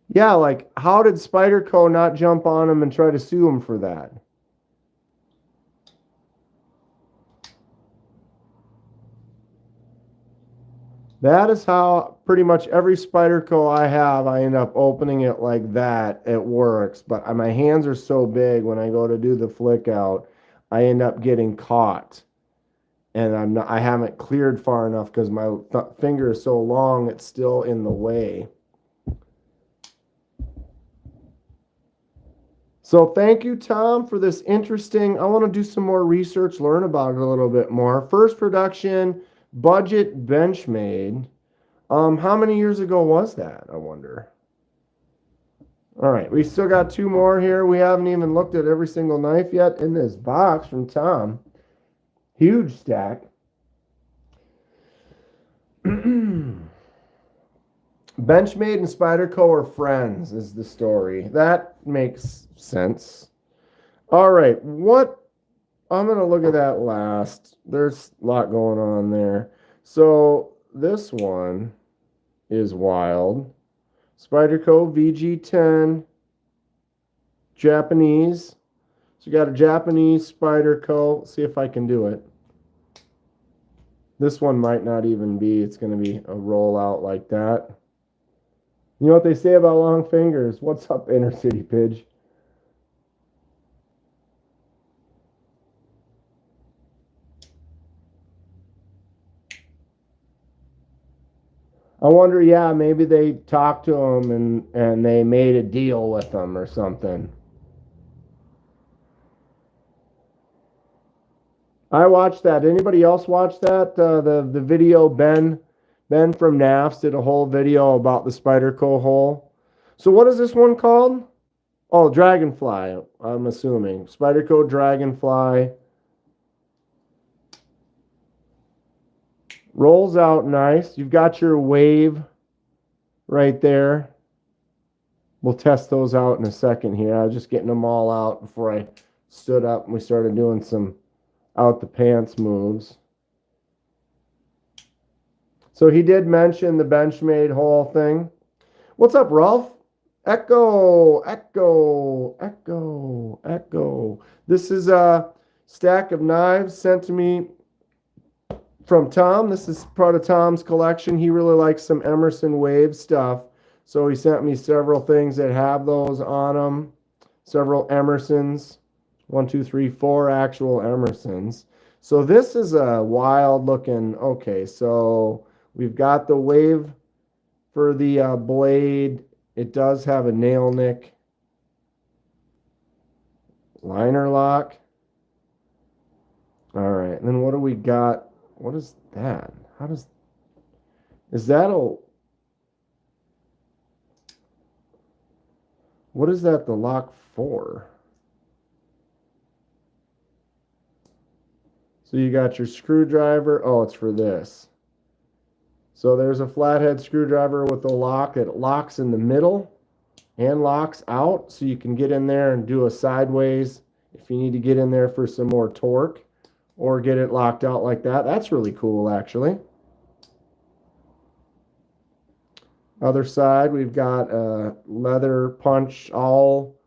Speaker 1: Yeah, like, how did Spyderco not jump on him and try to sue him for that? That is how pretty much every Spyderco I have, I end up opening it like that. It works, but my hands are so big when I go to do the flick out, I end up getting caught. And I haven't cleared far enough because my finger is so long, it's still in the way. So thank you, Tom, for this interesting. I want to do some more research, learn about it a little bit more. First production, budget Benchmade. How many years ago was that, I wonder? All right, we still got two more here. We haven't even looked at every single knife yet in this box from Tom. Huge stack. Benchmade and Spyderco are friends, is the story. That makes sense. All right, I'm going to look at that last. There's a lot going on there. So this one is wild. Spyderco VG10, Japanese. So you got a Japanese Spyderco. See if I can do it. This one might not even be. It's going to be a rollout like that. You know what they say about long fingers? What's up, Inner City Pidge? I wonder, yeah, maybe they talked to him and they made a deal with him or something. I watched that. Anybody else watch that? The video Ben from NAFS did a whole video about the Spyderco hole. So what is this one called? Oh, Dragonfly, I'm assuming. Spyderco Dragonfly. Rolls out nice. You've got your wave right there. We'll test those out in a second here. I was just getting them all out before I stood up and we started doing some out the pants moves. So he did mention the Benchmade hole thing. What's up, Ralph? Echo. This is a stack of knives sent to me from Tom. This is part of Tom's collection. He really likes some Emerson wave stuff. So he sent me several things that have those on them. Several Emersons. 1, 2, 3, 4 actual Emersons. So this is a wild looking, okay, so we've got the wave for the blade. It does have a nail nick liner lock. All right, and then what do we got? What is that? Is that what is that the lock for? So you got your screwdriver. Oh, it's for this. So there's a flathead screwdriver with a lock. It locks in the middle and locks out. So you can get in there and do a sideways if you need to get in there for some more torque or get it locked out like that. That's really cool, actually. Other side, we've got a leather punch awl.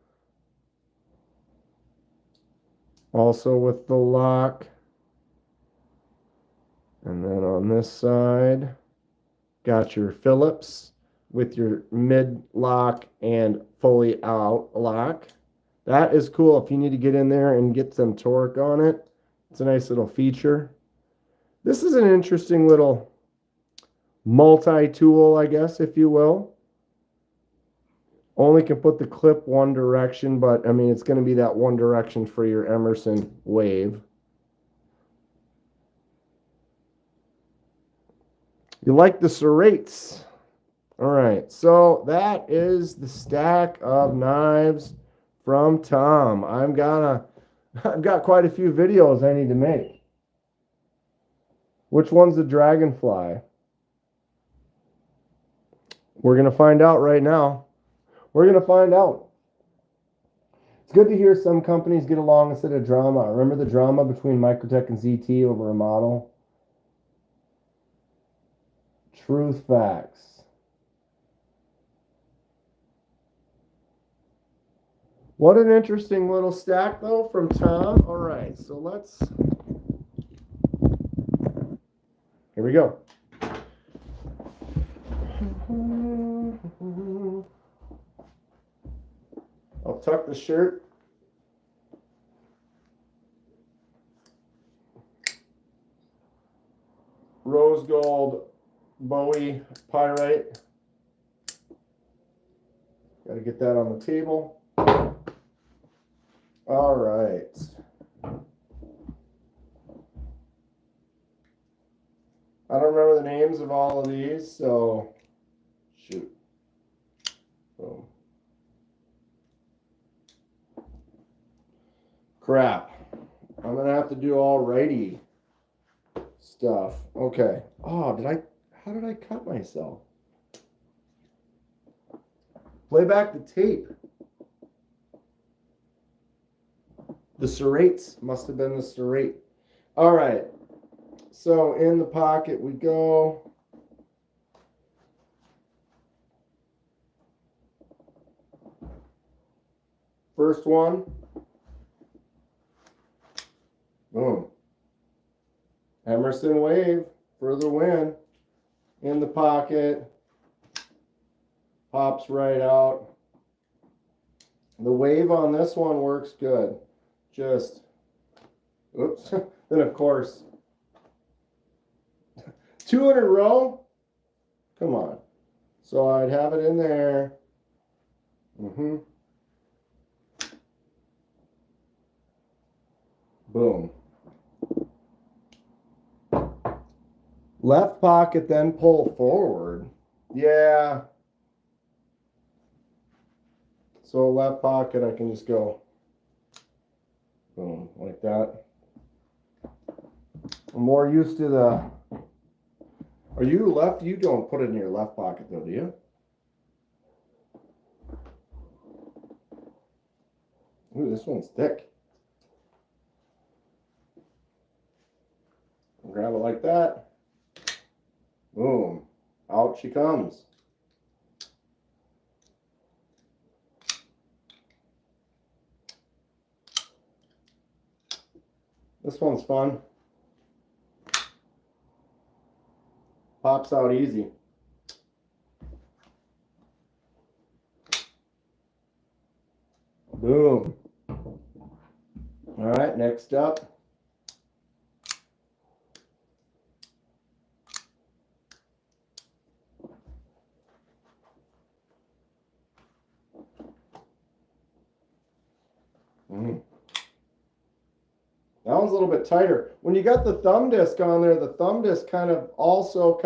Speaker 1: Also with the lock. And then on this side, got your Phillips with your mid lock and fully out lock. That is cool if you need to get in there and get some torque on it. It's a nice little feature. This is an interesting little multi-tool, I guess, if you will. Only can put the clip one direction, but I mean, it's going to be that one direction for your Emerson wave. You like the serrates. All right, so that is the stack of knives from Tom. I'm gonna I've got quite a few videos I need to make. Which one's the dragonfly? We're going to find out right now. We're going to find out. It's good to hear some companies get along instead of drama. Remember the drama between Microtech and ZT over a model? Truth facts. What an interesting little stack, though, from Tom. All right, so let's... Here we go. I'll tuck the shirt. Rose gold Bowie pyrite. Got to get that on the table. All right. I don't remember the names of all of these, so shoot. Boom. Crap. I'm going to have to do all righty stuff. Okay. Oh, how did I cut myself? Play back the tape. The serrates. Must have been the serrate. All right. So in the pocket we go. First one. Boom. Emerson wave for the win. In the pocket. Pops right out. The wave on this one works good. Just, oops. Then of course, 2 in a row. Come on. So I'd have it in there. Boom. Left pocket, then pull forward. Yeah. So left pocket, I can just go boom, like that. I'm more used to the... Are you left? You don't put it in your left pocket though, do you? Ooh, this one's thick. Grab it like that. Boom. Out she comes. This one's fun. Pops out easy. Boom. All right, next up. That one's a little bit tighter. When you got the thumb disc on there, the thumb disc kind of also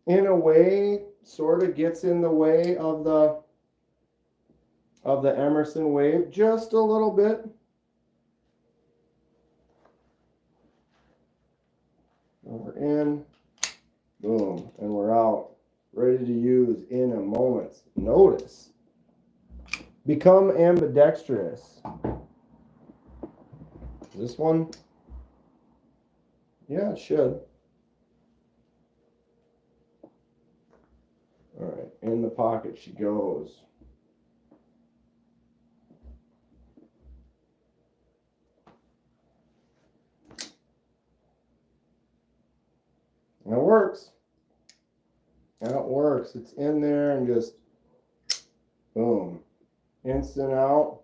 Speaker 1: in a way sort of gets in the way of the Emerson wave just a little bit. And we're in, boom, and we're out, ready to use in a moment's notice. Become ambidextrous. This one, yeah, it should. All right, in the pocket she goes. That works. That works. It's in there and just boom, instant out.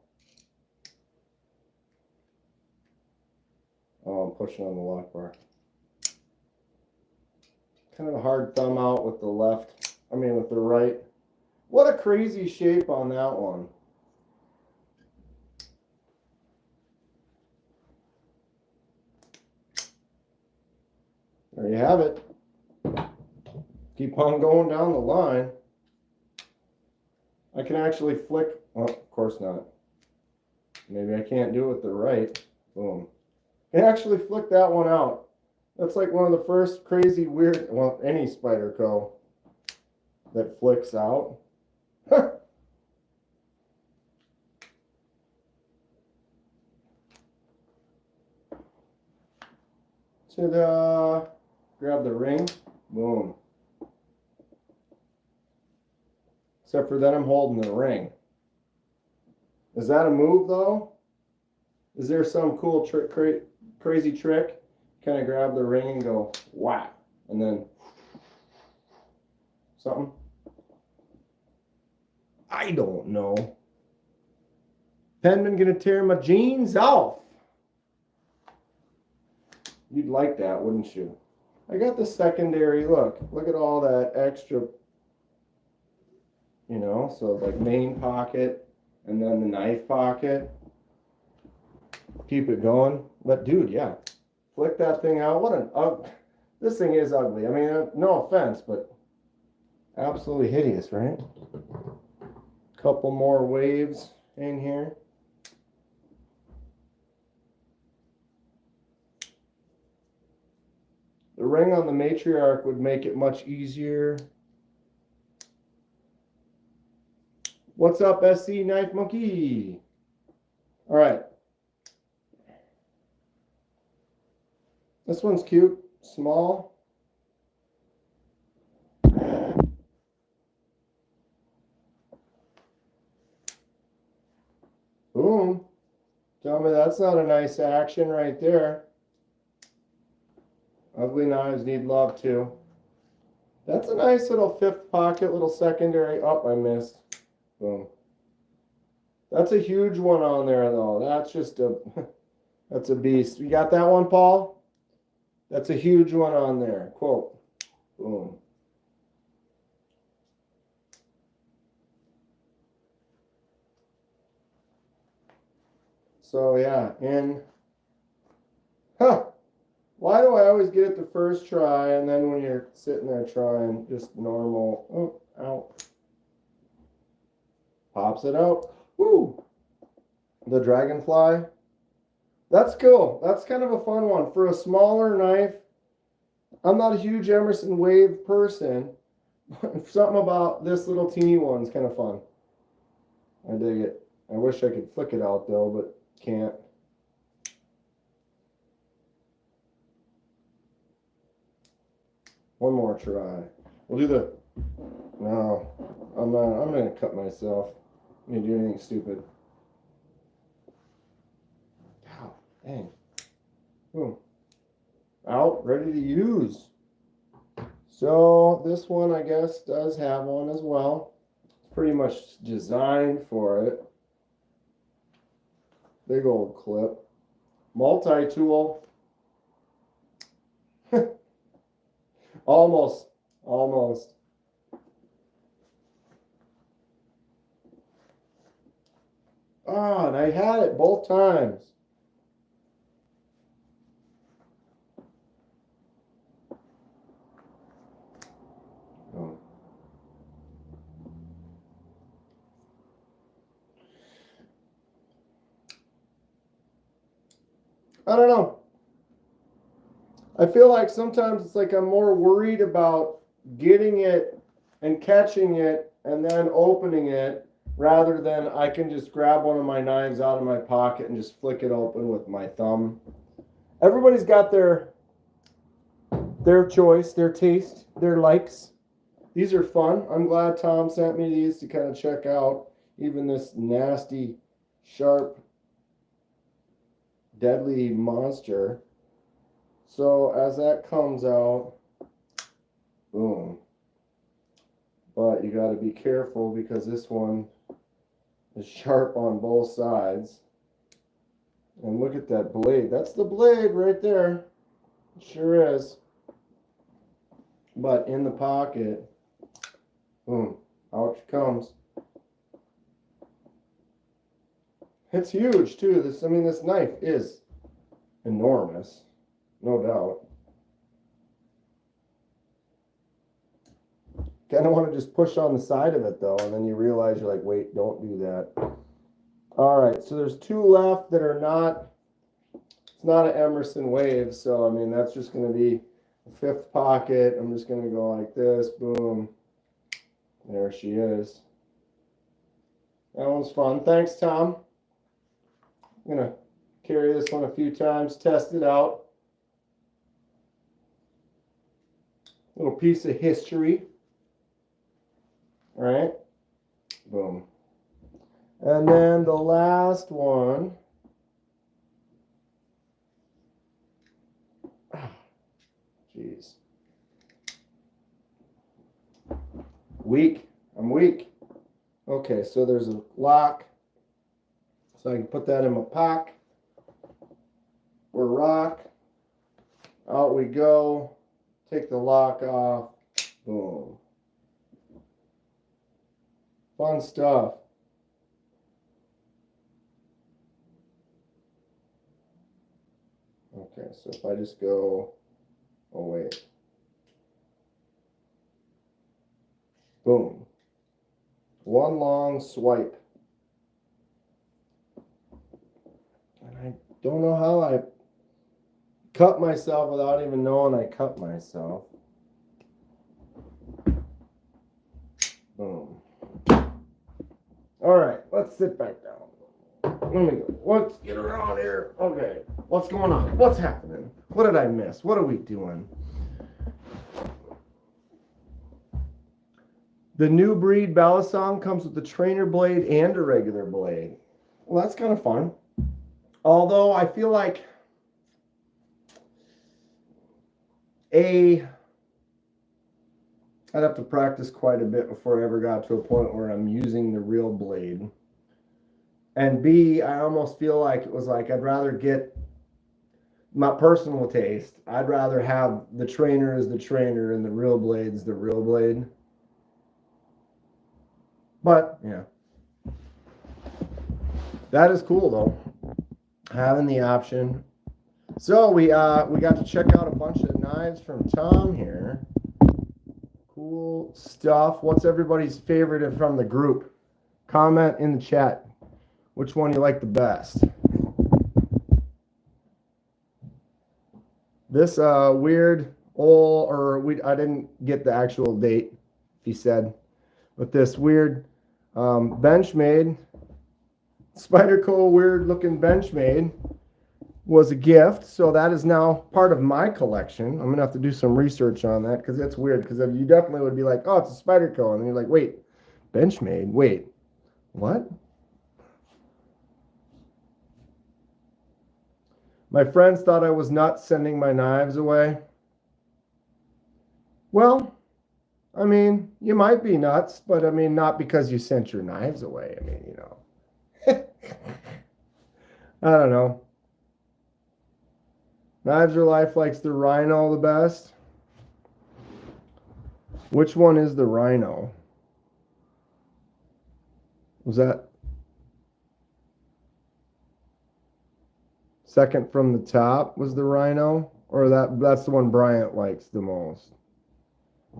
Speaker 1: Oh, I'm pushing on the lock bar. Kind of a hard thumb out with the left. I mean, with the right. What a crazy shape on that one. There you have it. Keep on going down the line. I can actually flick. Oh, of course not. Maybe I can't do it with the right. Boom. It actually flicked that one out. That's like one of the first crazy weird, well, any Spyderco that flicks out. Ta-da! Grab the ring. Boom. Except for then I'm holding the ring. Is that a move though? Is there some cool trick, crazy trick? Kind of grab the ring and go whack, and then something? I don't know. Kenman gonna tear my jeans off. You'd like that, wouldn't you? I got the secondary, look at all that extra, you know, so like main pocket and then the knife pocket. Keep it going. But dude, yeah, flick that thing out. What an this thing is ugly. I mean, no offense, but absolutely hideous, right? Couple more waves in here. The ring on the matriarch would make it much easier. What's up, SC Knife Monkey? All right. This one's cute, small. Boom. Tell me that's not a nice action right there. Ugly knives need love too. That's a nice little fifth pocket, little secondary. Oh, I missed. Boom. That's a huge one on there though. That's just a, that's a beast. You got that one, Paul? That's a huge one on there. Quote. Boom. So yeah, why do I always get it the first try, and then when you're sitting there trying just normal, oh, out. Pops it out. Woo! The dragonfly. That's cool. That's kind of a fun one. For a smaller knife, I'm not a huge Emerson wave person, but something about this little teeny one's kind of fun. I dig it. I wish I could flick it out though, but can't. One more try. We'll do the, no, I'm going to cut myself. I'm going to do anything stupid. Ow, dang. Boom. Out, ready to use. So this one, I guess, does have one as well. It's pretty much designed for it. Big old clip. Multi-tool. Almost. Almost. Ah, and I had it both times. Oh. I don't know. I feel like sometimes it's like I'm more worried about getting it and catching it and then opening it rather than I can just grab one of my knives out of my pocket and just flick it open with my thumb. Everybody's got their choice, their taste, their likes. These are fun. I'm glad Tom sent me these to kind of check out. Even this nasty, sharp, deadly monster. So as that comes out, boom. But you got to be careful because this one is sharp on both sides. And look at that blade. That's the blade right there. It sure is. But in the pocket, boom, out it comes. It's huge too. This knife is enormous, no doubt. Kind of want to just push on the side of it though, and then you realize you're like, wait, don't do that. All right, so there's 2 left that are not, it's not an Emerson wave, so I mean, that's just going to be the 5th pocket. I'm just going to go like this, boom. There she is. That one's fun. Thanks, Tom. I'm going to carry this one a few times, test it out. Little piece of history. All right, boom. And then the last one. Jeez. Weak. I'm weak. Okay, so there's a lock. So I can put that in my pack. We're rock. Out we go. Take the lock off. Boom. Fun stuff. Okay, so if I just go, oh wait. Boom. One long swipe. And I don't know how I cut myself without even knowing I cut myself. Boom. All right, let's sit back down. Let me go. Let's get around here. Okay, what's going on? What's happening? What did I miss? What are we doing? The new breed Balisong comes with a trainer blade and a regular blade. Well, that's kind of fun. Although I feel like I'd have to practice quite a bit before I ever got to a point where I'm using the real blade. And B, I almost feel like it was like I'd rather get my personal taste. I'd rather have the trainer as the trainer and the real blade's the real blade. But yeah, that is cool though, having the option. So we got to check out a bunch of knives from Tom here. Cool stuff. What's everybody's favorite from the group? Comment in the chat which one you like the best. This weird old, or I didn't get the actual date, he said, but this weird Benchmade, Spyderco weird looking Benchmade was a gift. So that is now part of my collection. I'm going to have to do some research on that because that's weird. Because you definitely would be like, oh, it's a Spyderco. And then you're like, wait, Benchmade? Wait, what? My friends thought I was nuts sending my knives away. Well, I mean, you might be nuts, but I mean, not because you sent your knives away. I mean, you know. I don't know. Knives Are Life likes the Rhino the best. Which one is the Rhino? Was that second from the top was the Rhino? Or that's the one Bryant likes the most?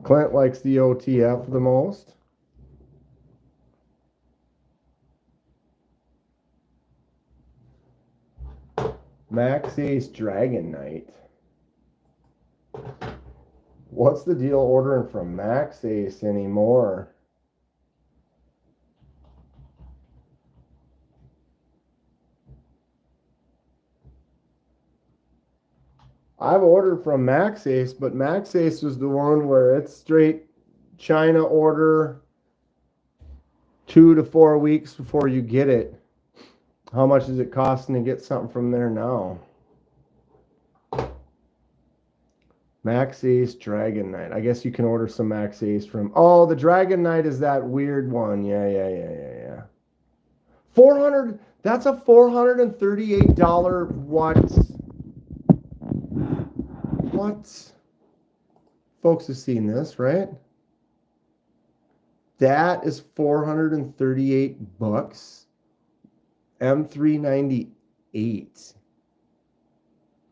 Speaker 1: Clint likes the OTF the most. Max Ace Dragon Knight. What's the deal ordering from Max Ace anymore? I've ordered from Max Ace, but Max Ace was the one where it's straight China order 2 to 4 weeks before you get it. How much is it costing to get something from there now? Max Ace Dragon Knight. I guess you can order some Max Ace from... Oh, the Dragon Knight is that weird one. Yeah. 400... That's a $438 what? What? Folks have seen this, right? That is $438. M398.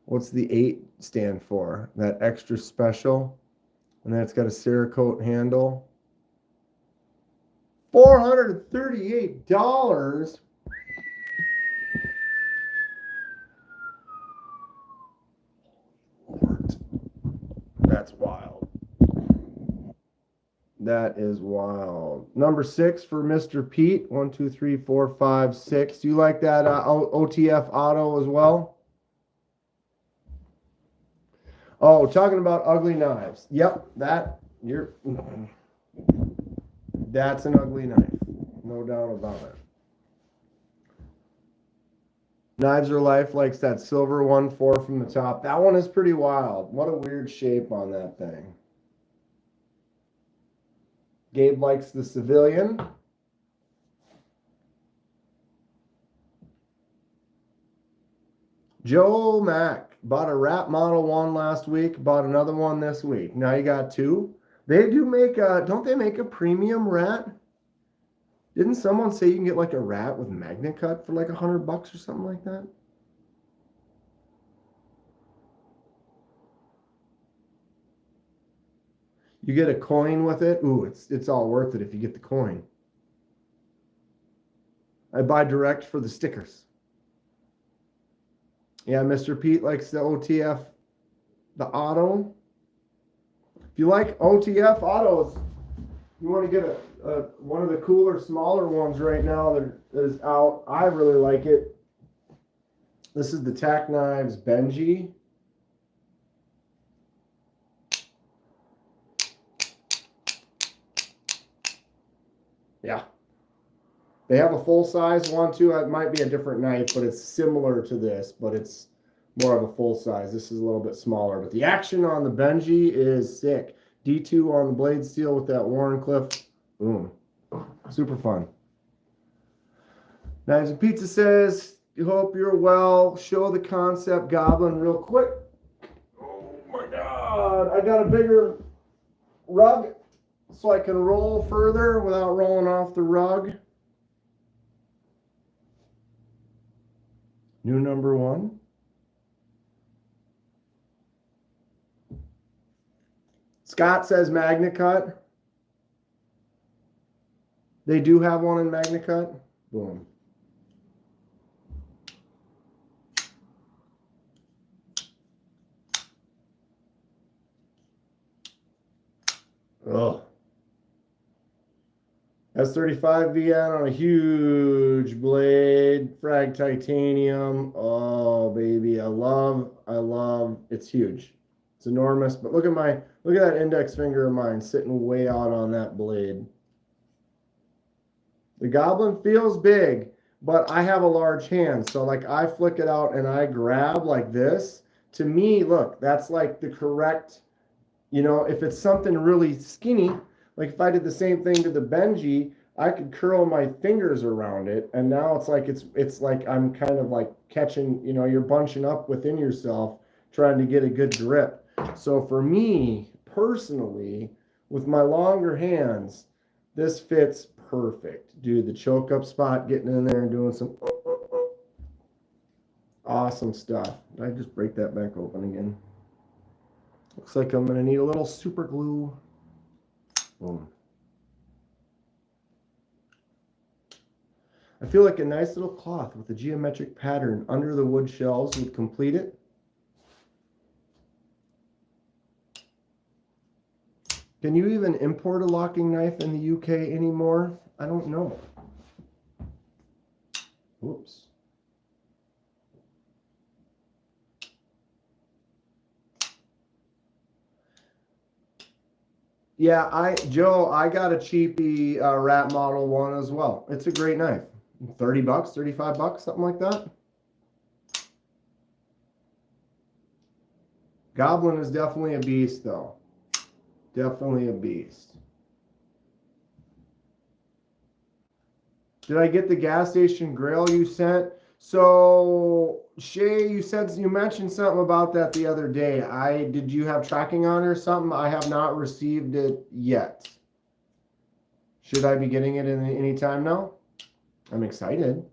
Speaker 1: What's the 8 stand for? That extra special. And then it's got a Cerakote handle. $438. That is wild. Number 6 for Mr. Pete. 1, 2, 3, 4, 5, 6. Do you like that OTF auto as well? Oh, talking about ugly knives. Yep, that's an ugly knife. No doubt about it. Knives Are Life likes that silver 1/4 from the top. That one is pretty wild. What a weird shape on that thing. Gabe likes the civilian. Joe Mack bought a Rat Model 1 last week, bought another one this week. Now you got 2. They do make don't they make a premium rat? Didn't someone say you can get like a rat with magnet cut for like $100 or something like that? You get a coin with it. Ooh, it's all worth it if you get the coin. I buy direct for the stickers. Yeah, Mr. Pete likes the OTF, the auto. If you like OTF autos, you want to get one of the cooler, smaller ones right now that is out. I really like it. This is the Tack Knives Benji. Yeah. They have a full-size one, too. It might be a different knife, but it's similar to this, but it's more of a full-size. This is a little bit smaller. But the action on the Benji is sick. D2 on the blade steel with that Warncliffe. Boom. Super fun. Knives and Pizza says, hope you're well. Show the concept goblin real quick. Oh, my God. I got a bigger rug so I can roll further without rolling off the rug. New number 1. Scott says Magna Cut. They do have one in Magna Cut. Boom. Ugh. S35 VN on a huge blade, frag titanium. Oh baby, I love, it's huge. It's enormous, but look at that index finger of mine sitting way out on that blade. The Goblin feels big, but I have a large hand, so like I flick it out and I grab like this. To me, look, that's like the correct, if it's something really skinny, like if I did the same thing to the Benji, I could curl my fingers around it, and now it's like I'm kind of like catching, you're bunching up within yourself, trying to get a good grip. So for me, personally, with my longer hands, this fits perfect. Dude, the choke up spot, getting in there and doing some awesome stuff. Did I just break that back open again? Looks like I'm going to need a little super glue. Boom. I feel like a nice little cloth with a geometric pattern under the wood shelves would complete it. Can you even import a locking knife in the UK anymore? I don't know. Whoops. Yeah, Joe, I got a cheapy Rat Model 1 as well. It's a great knife. $30, $35, something like that. Goblin is definitely a beast, though. Definitely a beast. Did I get the gas station grill you sent? So, Shay, you mentioned something about that the other day. Did you have tracking on it or something? I have not received it yet. Should I be getting it any time now? I'm excited.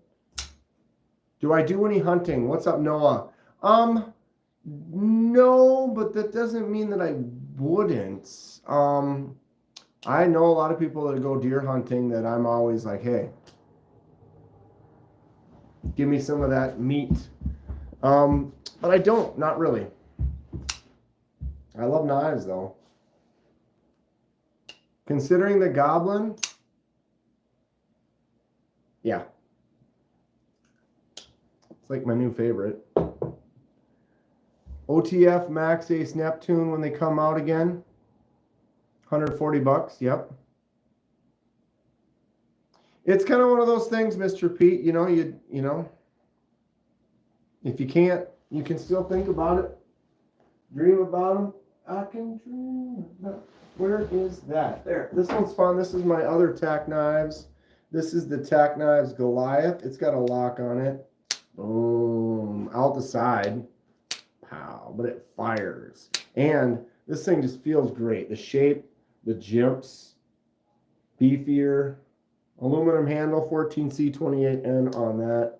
Speaker 1: Do I do any hunting? What's up, Noah? No, but that doesn't mean that I wouldn't. I know a lot of people that go deer hunting that I'm always like, hey, give me some of that meat. But I don't, not really. I love knives though. Considering the Goblin, yeah. It's like my new favorite. OTF Max Ace Neptune when they come out again. $140, yep. It's kind of one of those things, Mr. Pete, you know, you know, if you can't, you can still think about it. Dream about them. I can dream about. Where is that? There. This one's fun. This is my other tack knives. This is the tack knives Goliath. It's got a lock on it. Boom. Out the side. Pow. But it fires. And this thing just feels great. The shape, the jips, beefier. Aluminum handle, 14C28N on that.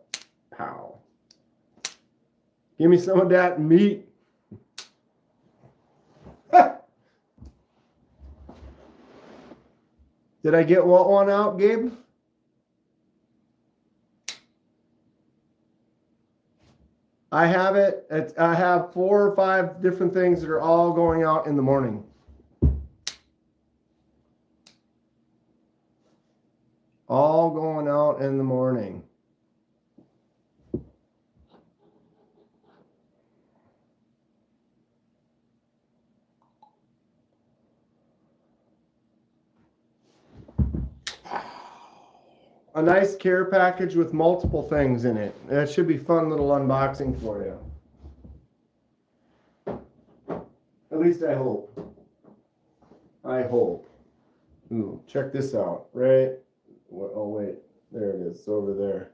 Speaker 1: Pow. Give me some of that meat. Did I get what one out, Gabe? I have it. I have 4 or 5 different things that are all going out in the morning. All going out in the morning. A nice care package with multiple things in it. That should be a fun little unboxing for you. At least I hope. I hope. Ooh, check this out. Right? Oh, wait. There it is. It's over there.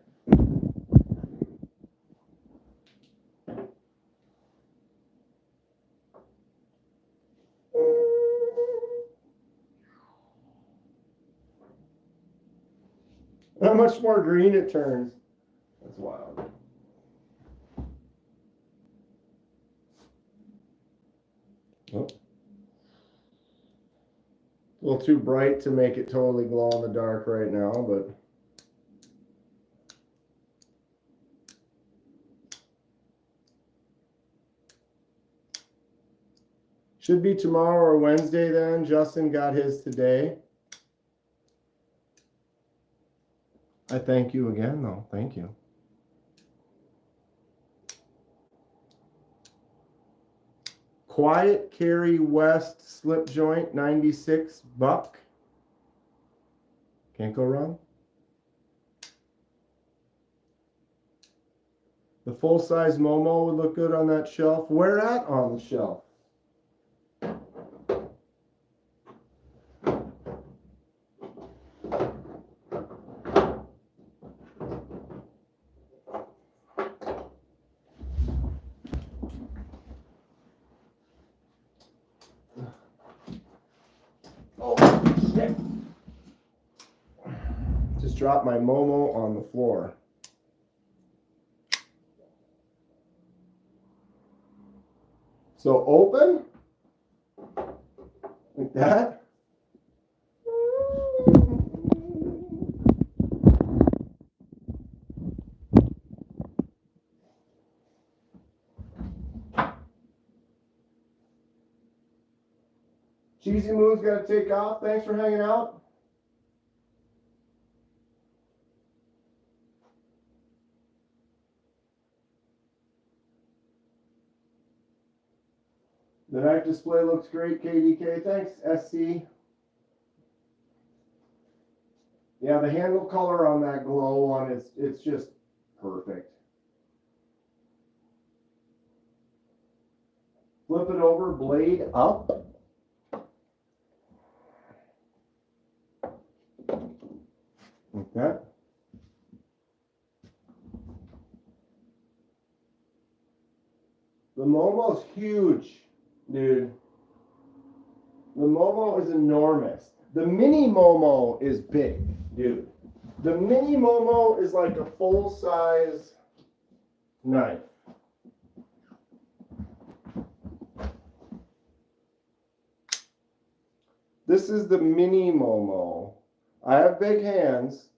Speaker 1: How much more green it turns. That's wild. Oh. A little too bright to make it totally glow in the dark right now, but should be tomorrow or Wednesday then. Justin got his today. I thank you again, though. Thank you. Quiet Carry West slip joint, $96. Can't go wrong. The full-size Momo would look good on that shelf. Where at on the shelf? Just dropped my Momo on the floor. So open like that. Cheesy Moon's got to take off. Thanks for hanging out. The night display looks great, KDK. Thanks, SC. Yeah, the handle color on that glow one is it's just perfect. Flip it over, blade up. Like that. The Momo's huge. Dude, the Momo is enormous. The mini Momo is big, dude. The mini Momo is like a full-size knife. This is the mini Momo. I have big hands,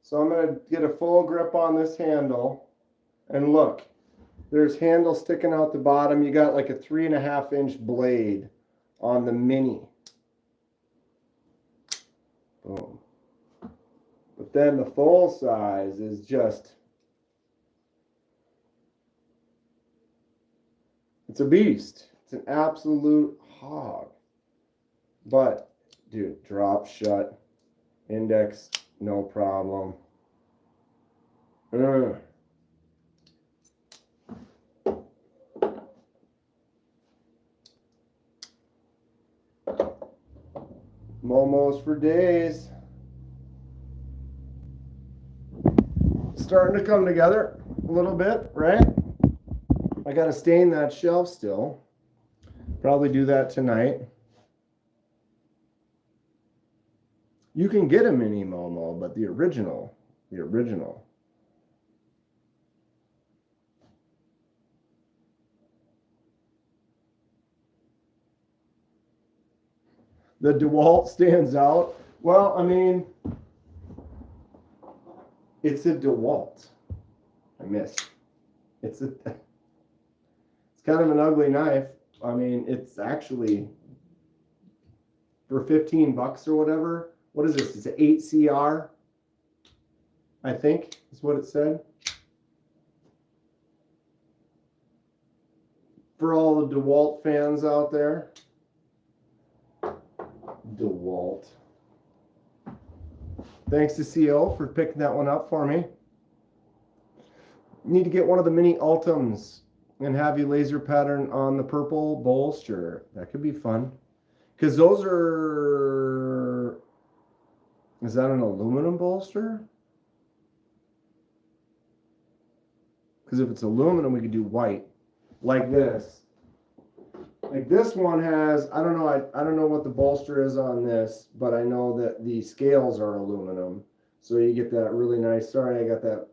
Speaker 1: so I'm going to get a full grip on this handle. And look. There's handle sticking out the bottom. You got like a 3.5-inch blade on the mini. Boom. But then the full size is just, it's a beast. It's an absolute hog. But, dude, drop shut. Index, no problem. Momos for days. Starting to come together a little bit, right? I got to stain that shelf still. Probably do that tonight. You can get a mini Momo, but the original. The DeWalt stands out. Well, I mean, it's a DeWalt. I missed. It's kind of an ugly knife. I mean, it's actually for $15 or whatever. What is this? It's an 8CR, I think is what it said. For all the DeWalt fans out there. DeWalt. Thanks to CO for picking that one up for me. Need to get one of the mini Ultims and have you laser pattern on the purple bolster. That could be fun. Because those are... Is that an aluminum bolster? Because if it's aluminum, we could do white. Like this. Like this one has, I don't know what the bolster is on this, but I know that the scales are aluminum. So you get that really nice, sorry I got that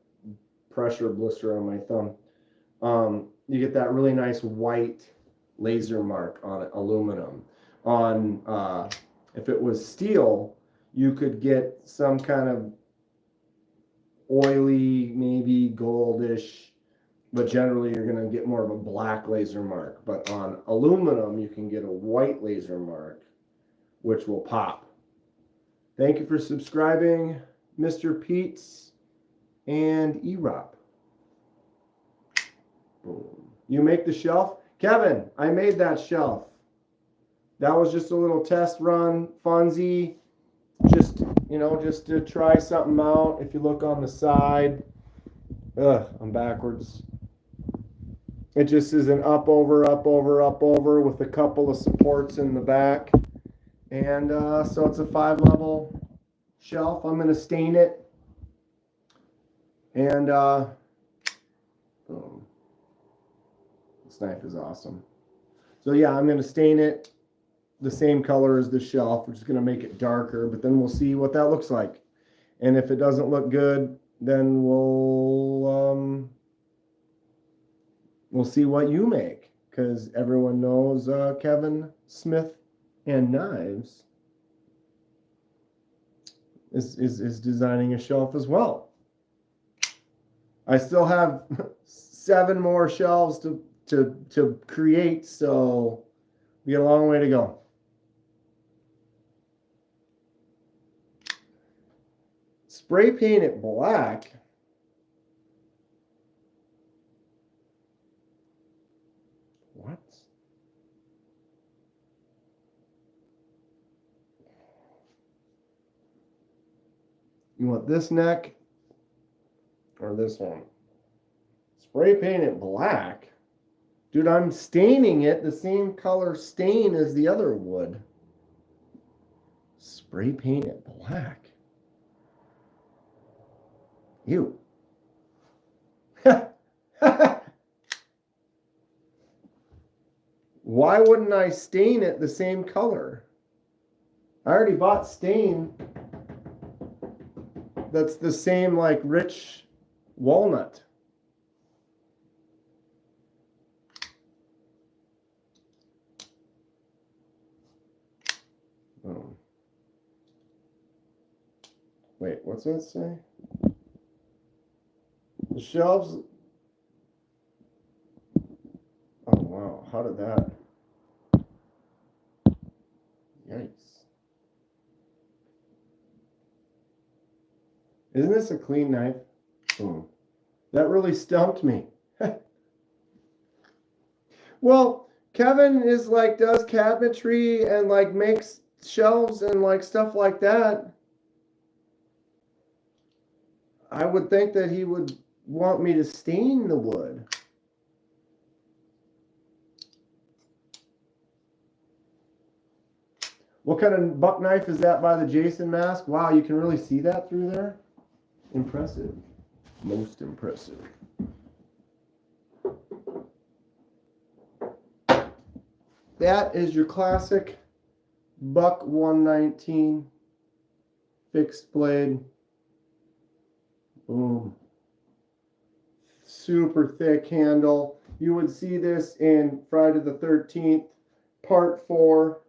Speaker 1: pressure blister on my thumb. You get that really nice white laser mark on aluminum. On if it was steel, you could get some kind of oily, maybe goldish, but generally you're going to get more of a black laser mark. But on aluminum, you can get a white laser mark, which will pop. Thank you for subscribing, Mr. Pete's and Erop. Boom. You make the shelf? Kevin, I made that shelf. That was just a little test run, funsy. Just, just to try something out. If you look on the side, I'm backwards. It just is an up, over, up, over, up, over with a couple of supports in the back. And so it's a 5-level shelf. I'm going to stain it. And boom. This knife is awesome. So yeah, I'm going to stain it the same color as the shelf, which is going to make it darker, but then we'll see what that looks like. And if it doesn't look good, then we'll see what you make, because everyone knows Kevin Smith and Knives is designing a shelf as well. I still have 7 more shelves to create, so we got a long way to go. Spray paint it black. What? You want this neck or this one? Spray paint it black? Dude, I'm staining it the same color stain as the other wood. Spray paint it black. Ew. Why wouldn't I stain it the same color? I already bought stain that's the same, like, rich walnut. Oh. Wait, what's that say? The shelves. Oh wow, how did that? Yikes. Isn't this a clean knife? Boom. That really stumped me. Well, Kevin is like, does cabinetry and like makes shelves and like stuff like that. I would think that he would want me to stain the wood. What kind of buck knife is that by the Jason mask? Wow, you can really see that through there? Impressive. Most impressive. That is your classic Buck 119 fixed blade. Boom. Super thick handle. You would see this in Friday the 13th, part 4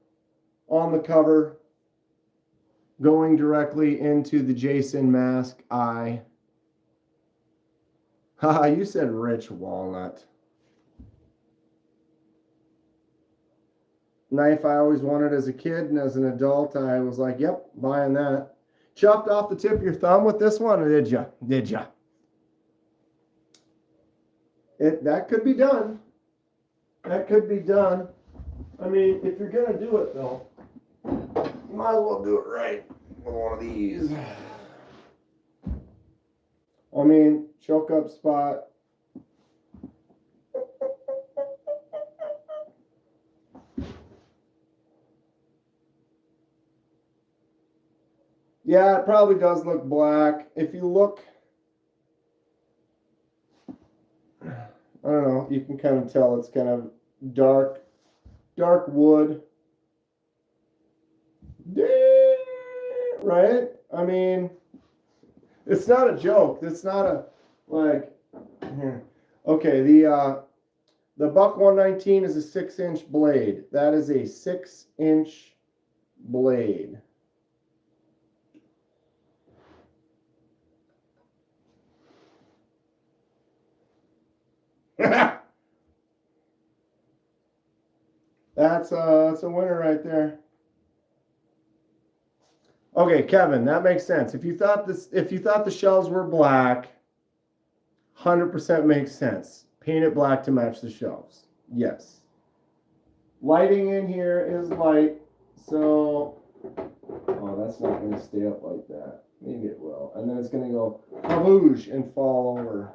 Speaker 1: on the cover, going directly into the Jason mask eye. Haha, you said rich walnut. Knife I always wanted as a kid, and as an adult I was like, yep, buying that. Chopped off the tip of your thumb with this one, or did ya? Did ya? That could be done. That could be done. I mean, if you're gonna do it though, you might as well do it right with one of these. I mean, choke up spot. Yeah, it probably does look black. If you look, I don't know, you can kind of tell it's kind of dark wood. Right? I mean, it's not a joke. It's not a, like, okay, the Buck 119 is a 6-inch blade. That is a 6-inch blade. That's a winner right there. Okay, Kevin, that makes sense. If you thought the shelves were black, 100% makes sense. Paint it black to match the shelves. Yes. Lighting in here is light, so oh, that's not going to stay up like that. Maybe it will. And then it's going to go kaboosh and fall over.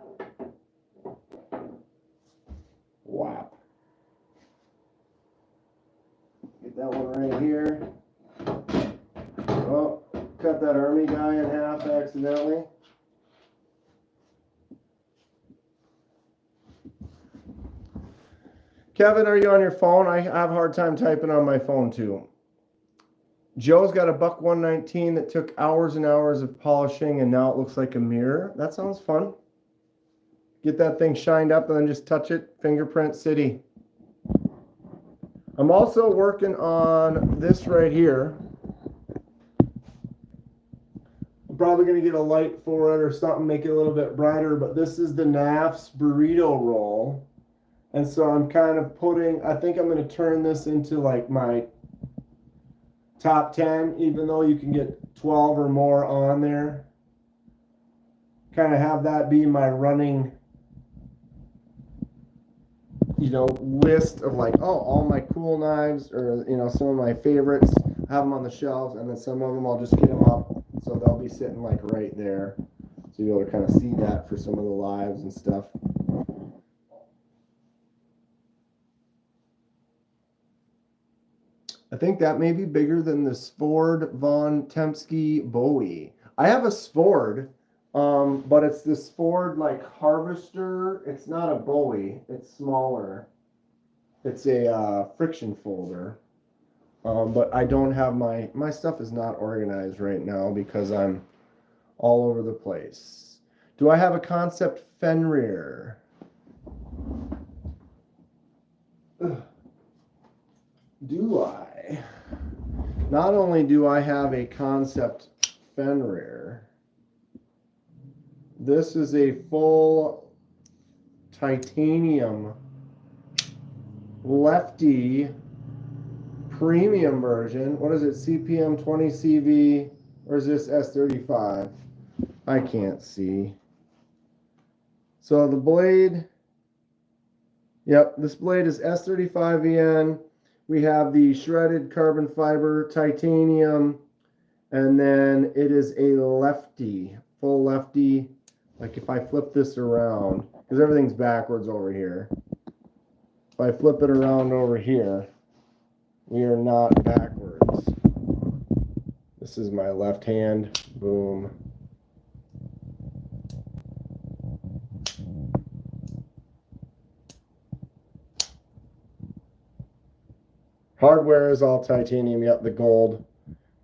Speaker 1: Whap. Get that one right here. Oh, cut that army guy in half accidentally. Kevin, are you on your phone? I have a hard time typing on my phone too. Joe's got a Buck 119 that took hours and hours of polishing and now it looks like a mirror. That sounds fun. Get that thing shined up and then just touch it. Fingerprint City. I'm also working on this right here. I'm probably going to get a light for it or something, make it a little bit brighter, but this is the NAF's burrito roll. And so I'm kind of I think I'm going to turn this into like my top 10, even though you can get 12 or more on there. Kind of have that be my running, list of like, oh, all my cool knives or, some of my favorites. I have them on the shelves, and then some of them I'll just get them up so they'll be sitting like right there. So you'll be able to kind of see that for some of the lives and stuff. I think that may be bigger than the Svord von Tempsky Bowie. I have a Svord, but it's the Svord like Harvester. It's not a Bowie. It's smaller. It's a friction folder. But I don't have my stuff is not organized right now because I'm all over the place. Do I have a Concept Fenrir? Do I? Not only do I have a Concept Fenrir, this is a full titanium lefty premium version. What is it? CPM 20 CV, or is this S35? I can't see. So the blade, yep, this blade is S35EN. We have the shredded carbon fiber titanium, and then it is a lefty, full lefty. Like if I flip this around, because everything's backwards over here. If I flip it around over here, we are not backwards. This is my left hand. Boom. Hardware is all titanium. Yep, the gold,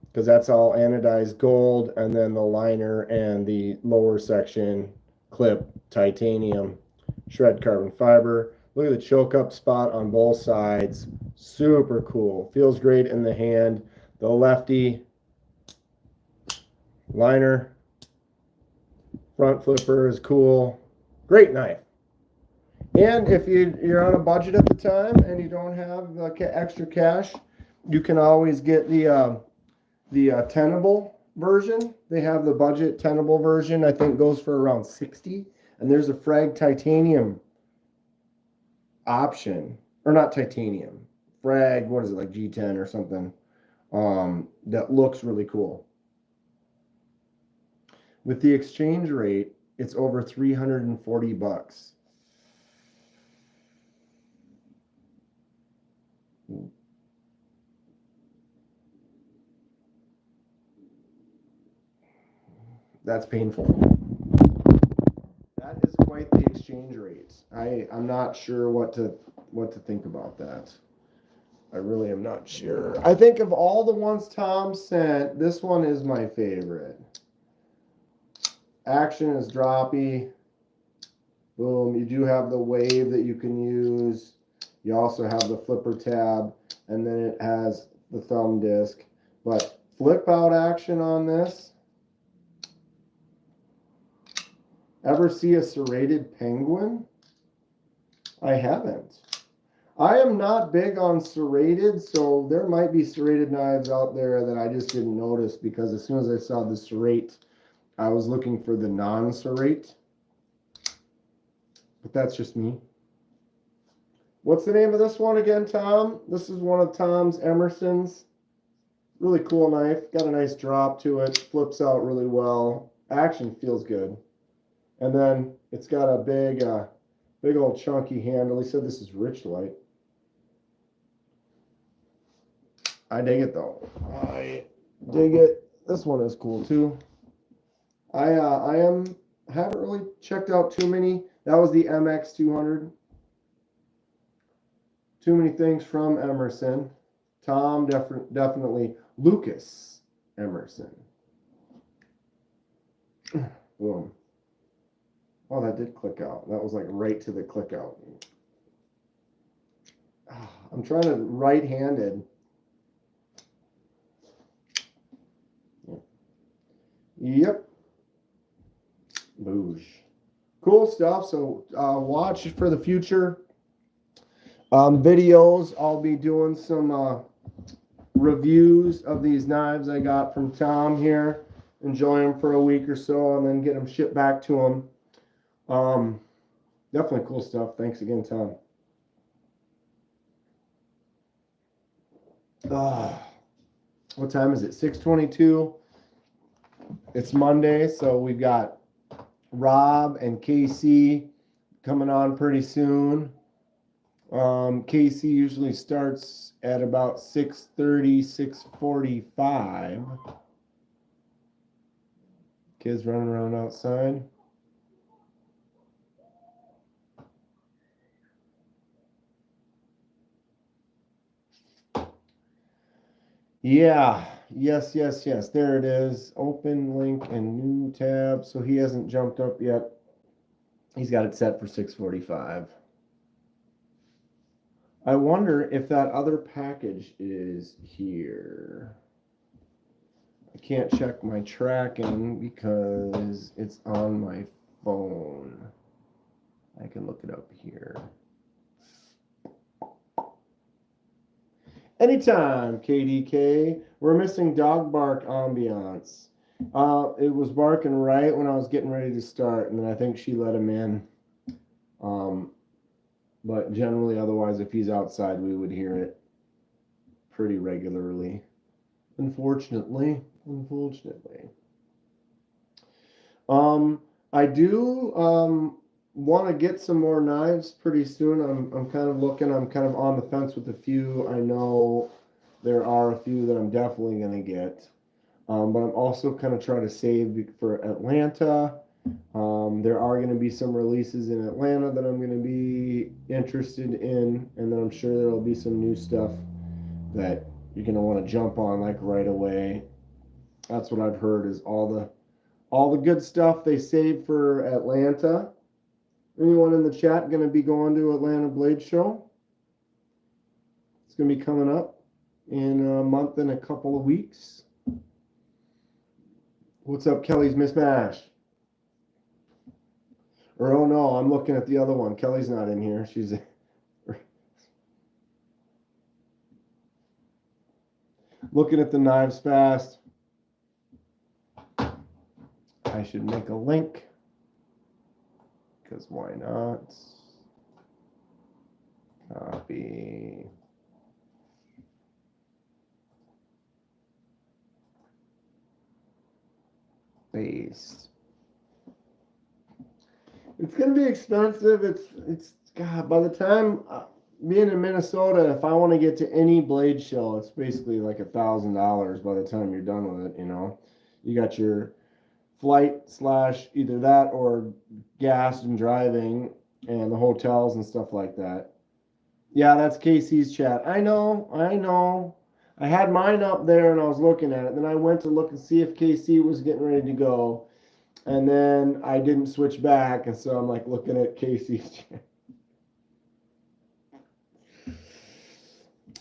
Speaker 1: because that's all anodized gold, and then the liner and the lower section clip titanium, shred carbon fiber. Look at the choke up spot on both sides. Super cool. Feels great in the hand. The lefty liner front flipper is cool. Great knife. And if you're on a budget at the time and you don't have extra cash, you can always get the tenable version. They have the budget tenable version. I think goes for around 60. And there's a frag titanium option, or not titanium, frag. What is it, like G10 or something? That looks really cool. With the exchange rate, it's over $340. That's painful. That is quite the exchange rate. I'm not sure what to think about that. I really am not sure. I think of all the ones Tom sent, this one is my favorite. Action is droppy. Boom. You do have the wave that you can use. You also have the flipper tab, and then it has the thumb disc. But flip out action on this. Ever see a serrated penguin? I haven't. I am not big on serrated, so there might be serrated knives out there that I just didn't notice, because as soon as I saw the serrate, I was looking for the non-serrate. But that's just me. What's the name of this one again, Tom? This is one of Tom's Emerson's. Really cool knife. Got a nice drop to it. Flips out really well. Action feels good. And then it's got a big old chunky handle. He said this is Richlite. I dig it though. I dig it. This one is cool too. I haven't really checked out too many. That was the MX200. Too many things from Emerson. Tom definitely. Lucas Emerson. Boom. Oh, that did click out. That was like right to the click out. I'm trying to right-handed. Yep. Boosh. Cool stuff. So watch for the future videos. I'll be doing some reviews of these knives I got from Tom here. Enjoy them for a week or so, and then get them shipped back to him. Definitely cool stuff. Thanks again, Tom. What time is it? 6:22. It's Monday, so we've got Rob and Casey coming on pretty soon. Casey usually starts at about 6:30, 6:45. Kids running around outside. Yeah, yes. There it is. Open link and new tab. So he hasn't jumped up yet. He's got it set for 6:45. I wonder if that other package is here. I can't check my tracking because it's on my phone. I can look it up here. Anytime, KDK. We're missing dog bark ambiance. It was barking right when I was getting ready to start, and then I think she let him in. But generally, otherwise, if he's outside, we would hear it pretty regularly. Unfortunately. I do want to get some more knives pretty soon. I'm kind of looking. I'm kind of on the fence with a few. I know there are a few that I'm definitely going to get. But I'm also kind of trying to save for Atlanta. There are going to be some releases in Atlanta that I'm going to be interested in, and then I'm sure there will be some new stuff that you're going to want to jump on like right away. That's what I've heard is all the good stuff they save for Atlanta. Anyone in the chat going to be going to Atlanta Blade Show? It's going to be coming up in a month and a couple of weeks. What's up, Kelly's Mismatch? Or, oh no, I'm looking at the other one. Kelly's not in here. She's looking at the knives fast. I should make a link. Because why not? Copy. Paste. It's going to be expensive. It's God, by the time being in Minnesota, if I want to get to any blade show, it's basically like $1,000 by the time you're done with it, you know. You got your flight / either that or gas and driving and the hotels and stuff like that. Yeah, that's Casey's chat. I know. I had mine up there and I was looking at it. Then I went to look and see if KC was getting ready to go. And then I didn't switch back. And so I'm like looking at Casey's chat.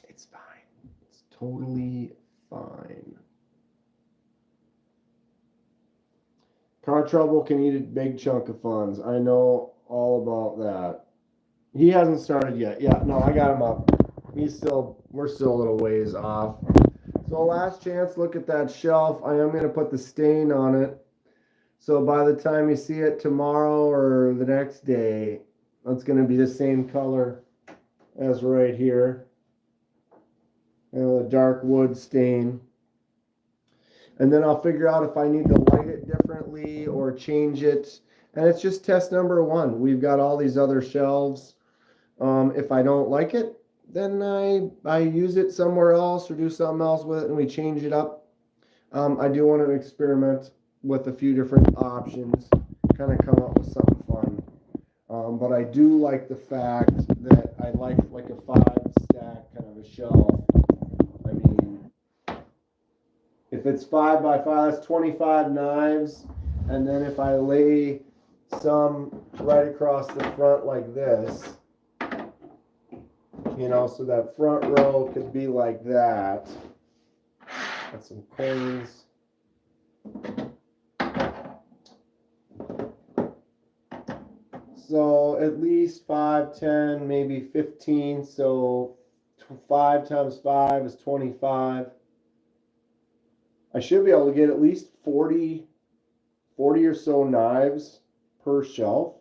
Speaker 1: It's fine. It's totally fine. Car trouble can eat a big chunk of funds. I know all about that. He hasn't started yet. Yeah, no, I got him up. We're still a little ways off. So last chance, look at that shelf. I am going to put the stain on it. So by the time you see it tomorrow or the next day, it's going to be the same color as right here. And a dark wood stain. And then I'll figure out if I need to light it differently or change it. And it's just test number 1. We've got all these other shelves. If I don't like it, then I use it somewhere else or do something else with it and we change it up. I do want to experiment with a few different options, kind of come up with something fun. But I do like the fact that I like a 5-stack kind of a shelf. I mean, if it's 5 by 5, that's 25 knives. And then if I lay some right across the front like this, you know, so that front row could be like that. Got some coins. So at least 5, 10, maybe 15. So 5 times 5 is 25. I should be able to get at least 40 or so knives per shelf.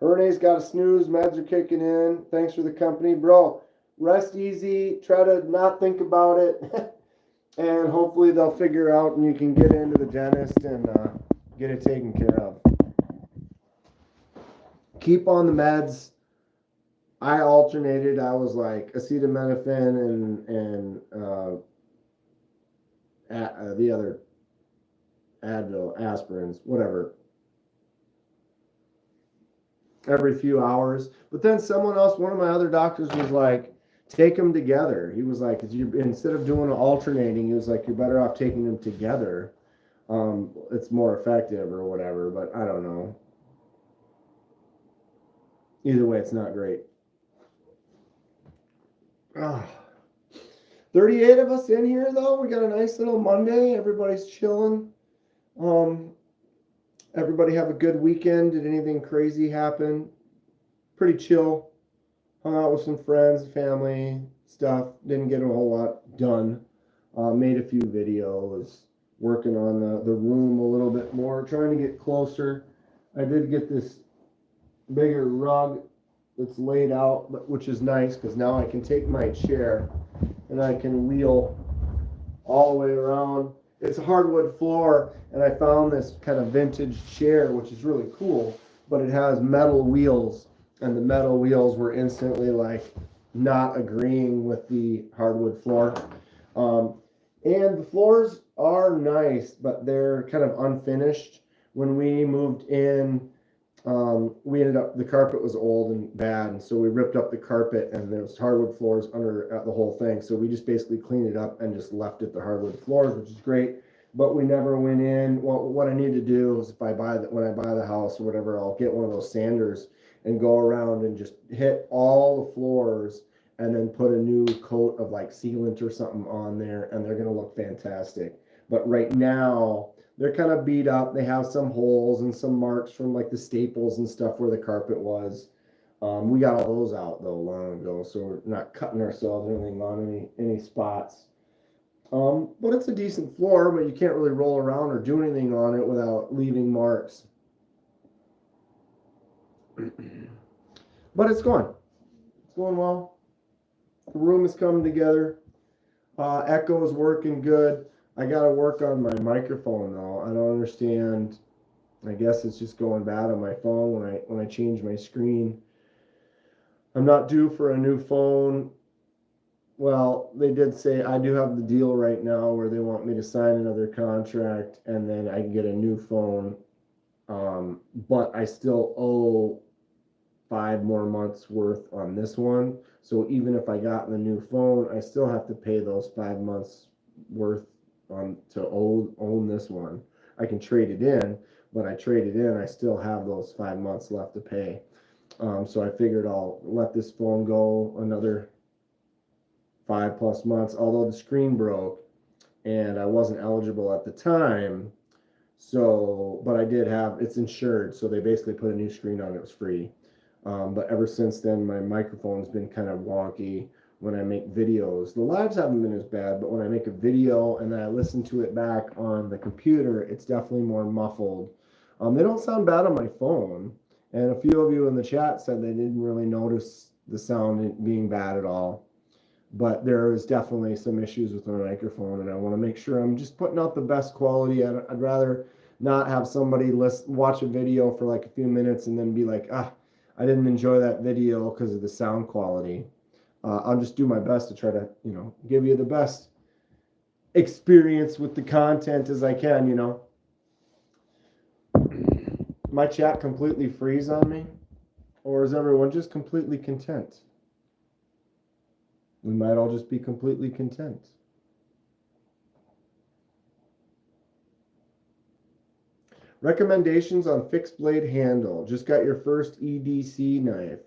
Speaker 1: Renee's got a snooze. Meds are kicking in. Thanks for the company. Bro, rest easy. Try to not think about it. And hopefully they'll figure out and you can get into the dentist and get it taken care of. Keep on the meds. I alternated. I was like acetaminophen and the other Advil, aspirins, whatever, every few hours. But then someone else, one of my other doctors was like, take them together. He was like, instead of doing alternating, he was like, you're better off taking them together. It's more effective or whatever, but I don't know. Either way, it's not great. 38 of us in here, though. We got a nice little Monday. Everybody's chilling. Everybody have a good weekend. Did anything crazy happen? Pretty chill. Hung out with some friends, family, stuff. Didn't get a whole lot done. Made a few videos. working on the room a little bit more, trying to get closer. I did get this bigger rug that's laid out, which is nice because now I can take my chair and I can wheel all the way around. It's a hardwood floor, and I found this kind of vintage chair, which is really cool, but it has metal wheels, and the metal wheels were instantly like not agreeing with the hardwood floor. And the floors are nice, but they're kind of unfinished. When we moved in, we ended up, the carpet was old and bad, and so we ripped up the carpet, and there was hardwood floors under the whole thing. So we just basically cleaned it up and just left it the hardwood floors, which is great. But we never went in. Well, what I need to do is when I buy the house or whatever, I'll get one of those sanders and go around and just hit all the floors and then put a new coat of like sealant or something on there, and they're gonna look fantastic. But right now, they're kind of beat up. They have some holes and some marks from like the staples and stuff where the carpet was. We got all those out though long ago, so we're not cutting ourselves or anything on any spots. But it's a decent floor, but you can't really roll around or do anything on it without leaving marks. But it's going. It's going well. The room is coming together. Echo is working good. I got to work on my microphone though. I don't understand. I guess it's just going bad on my phone when I change my screen. I'm not due for a new phone. Well, they did say I do have the deal right now where they want me to sign another contract and then I can get a new phone. But I still owe 5 more months worth on this one. So even if I got the new phone, I still have to pay those 5 months worth to own this one. I can trade it in, but I trade it in, I still have those 5 months left to pay. So I figured I'll let this phone go another 5+ months, although the screen broke and I wasn't eligible at the time. So, but I did have, it's insured, so they basically put a new screen on, it was free. But ever since then, my microphone's been kind of wonky when I make videos. The lives haven't been as bad, but when I make a video and then I listen to it back on the computer, it's definitely more muffled. They don't sound bad on my phone. And a few of you in the chat said they didn't really notice the sound being bad at all. But there is definitely some issues with my microphone, and I want to make sure I'm just putting out the best quality. I'd rather not have somebody watch a video for like a few minutes and then be like, I didn't enjoy that video because of the sound quality. I'll just do my best to try to, give you the best experience with the content as I can, My chat completely freeze on me? Or is everyone just completely content? We might all just be completely content. Recommendations on fixed blade handle. Just got your first EDC knife.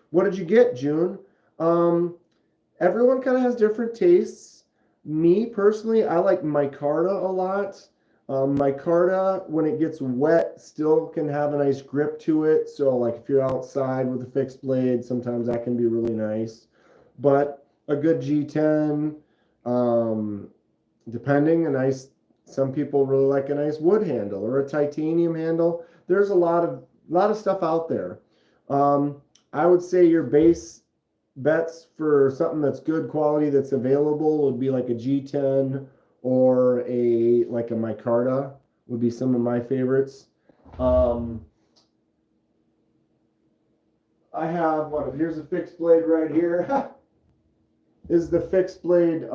Speaker 1: What did you get, June? Everyone kind of has different tastes. Me personally, I like micarta a lot. Micarta, when it gets wet, still can have a nice grip to it. So like if you're outside with a fixed blade, sometimes that can be really nice. But a good G10, depending, some people really like a nice wood handle or a titanium handle. There's a lot of stuff out there. I would say your base bets for something that's good quality that's available would be like a G10 or a micarta would be some of my favorites. I have here's a fixed blade right here. Is the fixed blade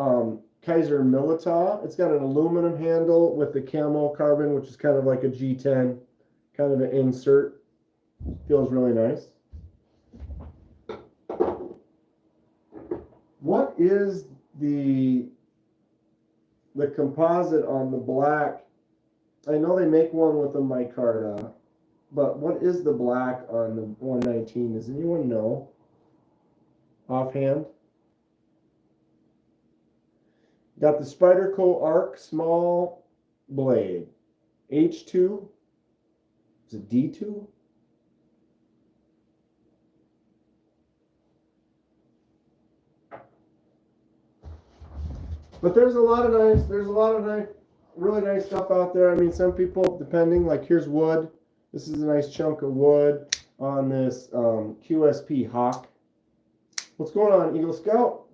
Speaker 1: Kaiser Milita. It's got an aluminum handle with the camo carbon, which is kind of like a G10, kind of an insert. Feels really nice. What is the composite on the black? I know they make one with a micarta, but what is the black on the 119? Does anyone know offhand? Got the Spyderco Arc small blade. H2? Is it D2? But there's a lot of nice really nice stuff out there. I mean, some people, depending, like here's wood. This is a nice chunk of wood on this QSP Hawk. What's going on, Eagle Scout?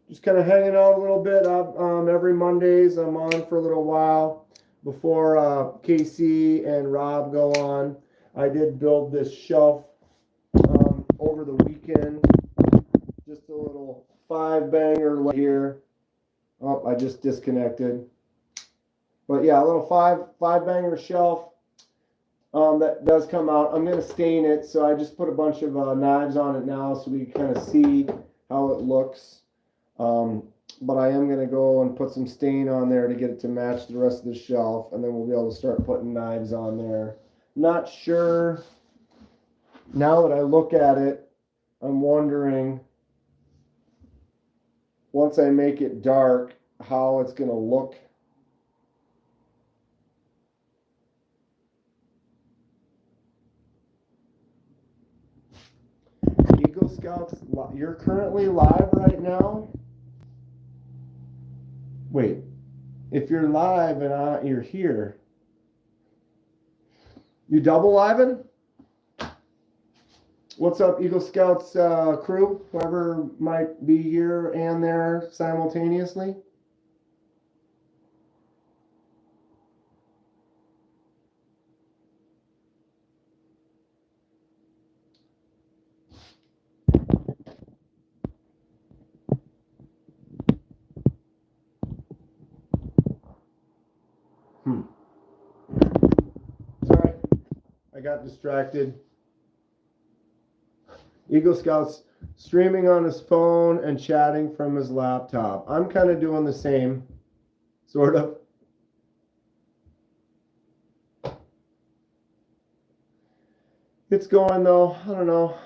Speaker 1: Just kind of hanging out a little bit. Every Mondays I'm on for a little while before Casey and Rob go on. I did build this shelf over the weekend. Just a little 5-banger here. Oh, I just disconnected. But yeah, a little five-banger shelf that does come out. I'm going to stain it, so I just put a bunch of knives on it now so we can kind of see how it looks. But I am going to go and put some stain on there to get it to match the rest of the shelf, and then we'll be able to start putting knives on there. Not sure. Now that I look at it, I'm wondering, once I make it dark, how it's going to look. Eagle Scouts, you're currently live right now? Wait, if you're live and you're here, you double living? What's up, Eagle Scouts crew? Whoever might be here and there simultaneously. Sorry, I got distracted. Eagle Scout's streaming on his phone and chatting from his laptop. I'm kind of doing the same, sort of. It's going though, I don't know.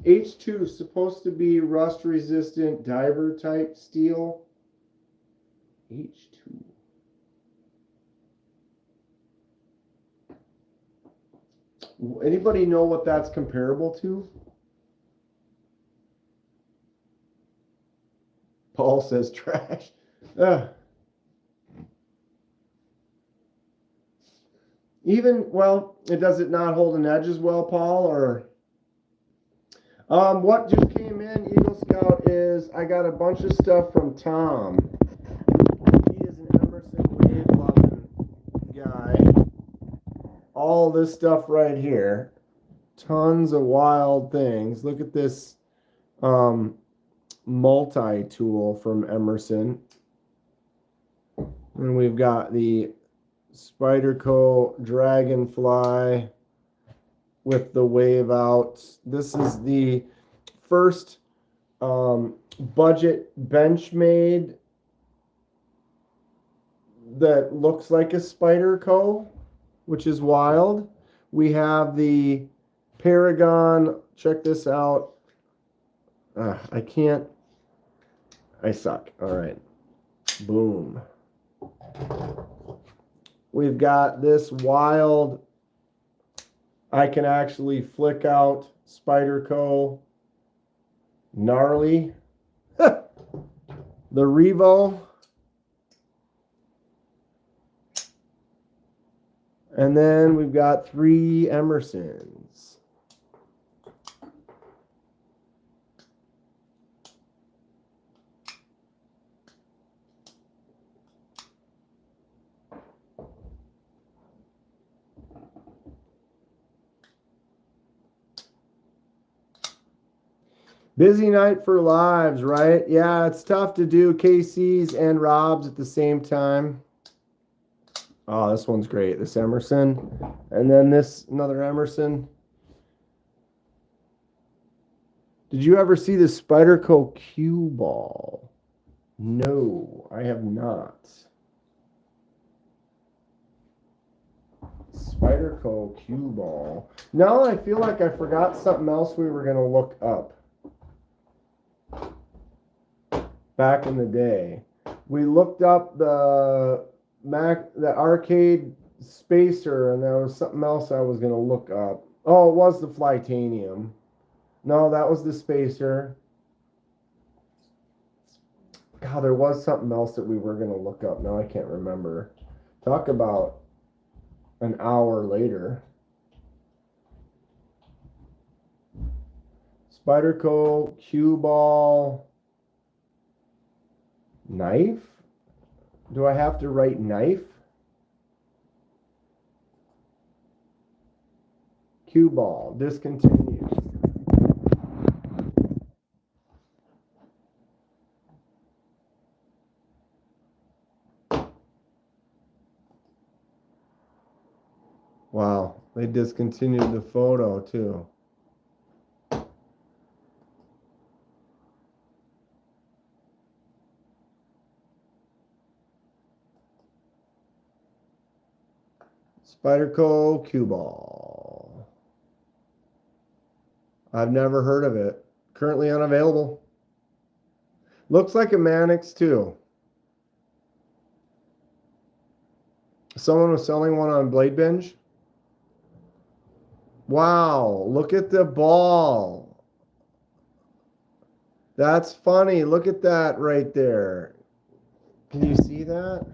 Speaker 1: H2 is supposed to be rust resistant diver type steel. H2. Anybody know what that's comparable to? Paul says trash. Well, does it not hold an edge as well, Paul? Or what just came in, Eagle Scout, is I got a bunch of stuff from Tom. He is an Emerson wave loving guy. All this stuff right here. Tons of wild things. Look at this multi-tool from Emerson. And we've got the Spyderco Dragonfly with the wave out. This is the first budget Benchmade that looks like a Spyderco, which is wild. We have the Paragon. Check this out. I suck. All right. Boom. We've got this wild, I can actually flick out Spyderco gnarly. The Revo. And then we've got 3 Emersons. Busy night for lives, right? Yeah, it's tough to do KC's and Rob's at the same time. Oh, this one's great. This Emerson. And then this, another Emerson. Did you ever see the Spyderco cue ball? No, I have not. Spyderco cue ball. Now I feel like I forgot something else we were going to look up. Back in the day, we looked up the arcade spacer, and there was something else I was going to look up. Oh, it was the Flytanium. No, that was the spacer. God, there was something else that we were going to look up. Now I can't remember. Talk about an hour later. Spyderco, cue ball, knife. Do I have to write knife? Cue ball, discontinued. Wow, they discontinued the photo too. Spyderco cue ball. I've never heard of it. Currently unavailable. Looks like a Mannix too. Someone was selling one on Blade Binge. Wow, look at the ball. That's funny. Look at that right there. Can you see that?